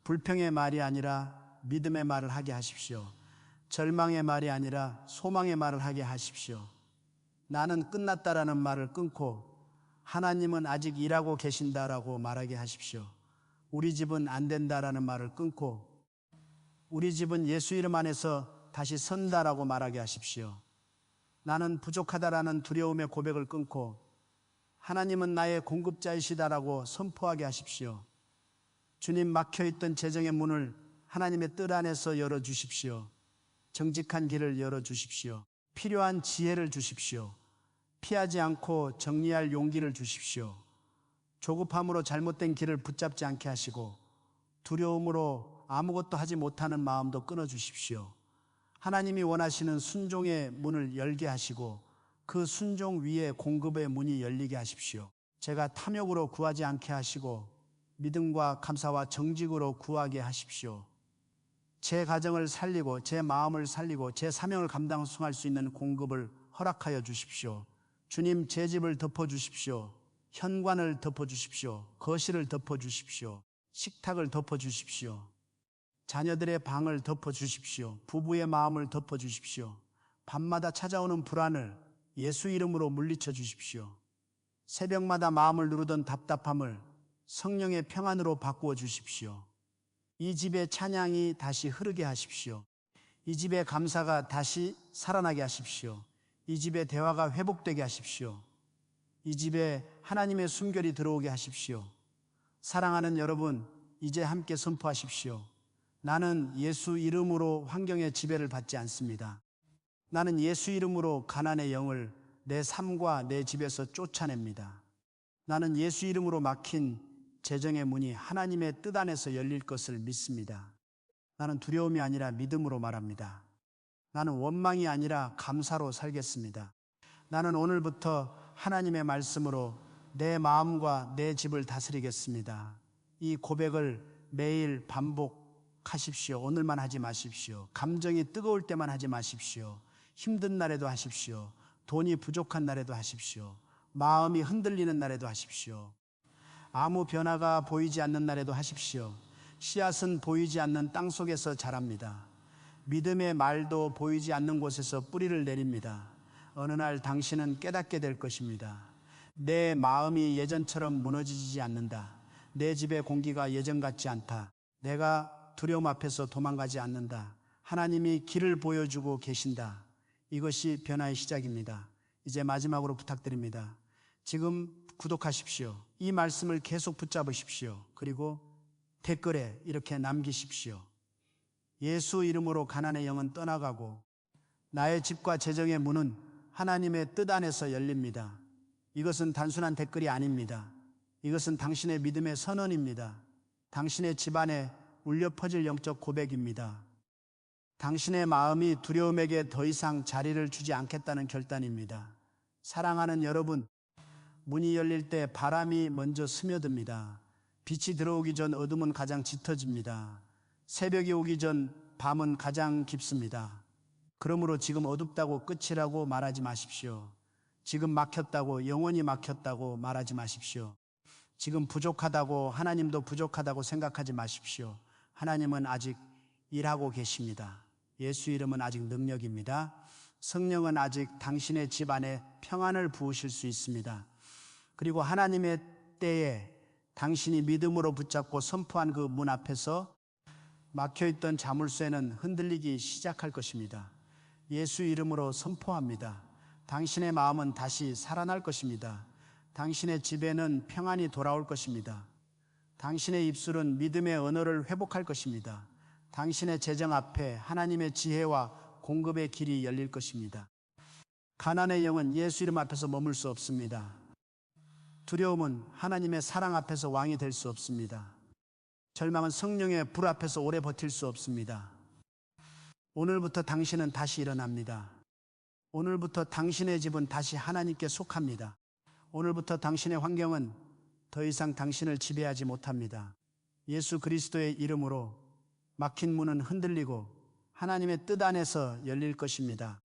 불평의 말이 아니라 믿음의 말을 하게 하십시오. 절망의 말이 아니라 소망의 말을 하게 하십시오. 나는 끝났다라는 말을 끊고 하나님은 아직 일하고 계신다라고 말하게 하십시오. 우리 집은 안 된다라는 말을 끊고 우리 집은 예수 이름 안에서 다시 선다라고 말하게 하십시오. 나는 부족하다라는 두려움의 고백을 끊고 하나님은 나의 공급자이시다라고 선포하게 하십시오. 주님, 막혀있던 재정의 문을 하나님의 뜻 안에서 열어주십시오. 정직한 길을 열어주십시오. 필요한 지혜를 주십시오. 피하지 않고 정리할 용기를 주십시오. 조급함으로 잘못된 길을 붙잡지 않게 하시고 두려움으로 아무것도 하지 못하는 마음도 끊어주십시오. 하나님이 원하시는 순종의 문을 열게 하시고 그 순종 위에 공급의 문이 열리게 하십시오. 제가 탐욕으로 구하지 않게 하시고 믿음과 감사와 정직으로 구하게 하십시오. 제 가정을 살리고 제 마음을 살리고 제 사명을 감당할 수 있는 공급을 허락하여 주십시오. 주님, 제 집을 덮어주십시오. 현관을 덮어주십시오. 거실을 덮어주십시오. 식탁을 덮어주십시오. 자녀들의 방을 덮어주십시오. 부부의 마음을 덮어주십시오. 밤마다 찾아오는 불안을 예수 이름으로 물리쳐 주십시오. 새벽마다 마음을 누르던 답답함을 성령의 평안으로 바꾸어 주십시오. 이 집의 찬양이 다시 흐르게 하십시오. 이 집의 감사가 다시 살아나게 하십시오. 이 집의 대화가 회복되게 하십시오. 이 집에 하나님의 숨결이 들어오게 하십시오. 사랑하는 여러분, 이제 함께 선포하십시오. 나는 예수 이름으로 환경의 지배를 받지 않습니다. 나는 예수 이름으로 가난의 영을 내 삶과 내 집에서 쫓아냅니다. 나는 예수 이름으로 막힌 재정의 문이 하나님의 뜻 안에서 열릴 것을 믿습니다. 나는 두려움이 아니라 믿음으로 말합니다. 나는 원망이 아니라 감사로 살겠습니다. 나는 오늘부터 하나님의 말씀으로 내 마음과 내 집을 다스리겠습니다. 이 고백을 매일 반복하십시오. 오늘만 하지 마십시오. 감정이 뜨거울 때만 하지 마십시오. 힘든 날에도 하십시오. 돈이 부족한 날에도 하십시오. 마음이 흔들리는 날에도 하십시오. 아무 변화가 보이지 않는 날에도 하십시오. 씨앗은 보이지 않는 땅 속에서 자랍니다. 믿음의 말도 보이지 않는 곳에서 뿌리를 내립니다. 어느 날 당신은 깨닫게 될 것입니다. 내 마음이 예전처럼 무너지지 않는다. 내 집의 공기가 예전 같지 않다. 내가 두려움 앞에서 도망가지 않는다. 하나님이 길을 보여주고 계신다. 이것이 변화의 시작입니다. 이제 마지막으로 부탁드립니다. 지금 구독하십시오. 이 말씀을 계속 붙잡으십시오. 그리고 댓글에 이렇게 남기십시오. 예수 이름으로 가난의 영은 떠나가고 나의 집과 재정의 문은 하나님의 뜻 안에서 열립니다. 이것은 단순한 댓글이 아닙니다. 이것은 당신의 믿음의 선언입니다. 당신의 집안에 울려 퍼질 영적 고백입니다. 당신의 마음이 두려움에게 더 이상 자리를 주지 않겠다는 결단입니다. 사랑하는 여러분, 문이 열릴 때 바람이 먼저 스며듭니다. 빛이 들어오기 전 어둠은 가장 짙어집니다. 새벽이 오기 전 밤은 가장 깊습니다. 그러므로 지금 어둡다고 끝이라고 말하지 마십시오. 지금 막혔다고 영원히 막혔다고 말하지 마십시오. 지금 부족하다고 하나님도 부족하다고 생각하지 마십시오. 하나님은 아직 일하고 계십니다. 예수 이름은 아직 능력입니다. 성령은 아직 당신의 집 안에 평안을 부으실 수 있습니다. 그리고 하나님의 때에 당신이 믿음으로 붙잡고 선포한 그 문 앞에서 막혀있던 자물쇠는 흔들리기 시작할 것입니다. 예수 이름으로 선포합니다. 당신의 마음은 다시 살아날 것입니다. 당신의 집에는 평안이 돌아올 것입니다. 당신의 입술은 믿음의 언어를 회복할 것입니다. 당신의 재정 앞에 하나님의 지혜와 공급의 길이 열릴 것입니다. 가난의 영은 예수 이름 앞에서 머물 수 없습니다. 두려움은 하나님의 사랑 앞에서 왕이 될 수 없습니다. 절망은 성령의 불 앞에서 오래 버틸 수 없습니다. 오늘부터 당신은 다시 일어납니다. 오늘부터 당신의 집은 다시 하나님께 속합니다. 오늘부터 당신의 환경은 더 이상 당신을 지배하지 못합니다. 예수 그리스도의 이름으로 막힌 문은 흔들리고 하나님의 뜻 안에서 열릴 것입니다.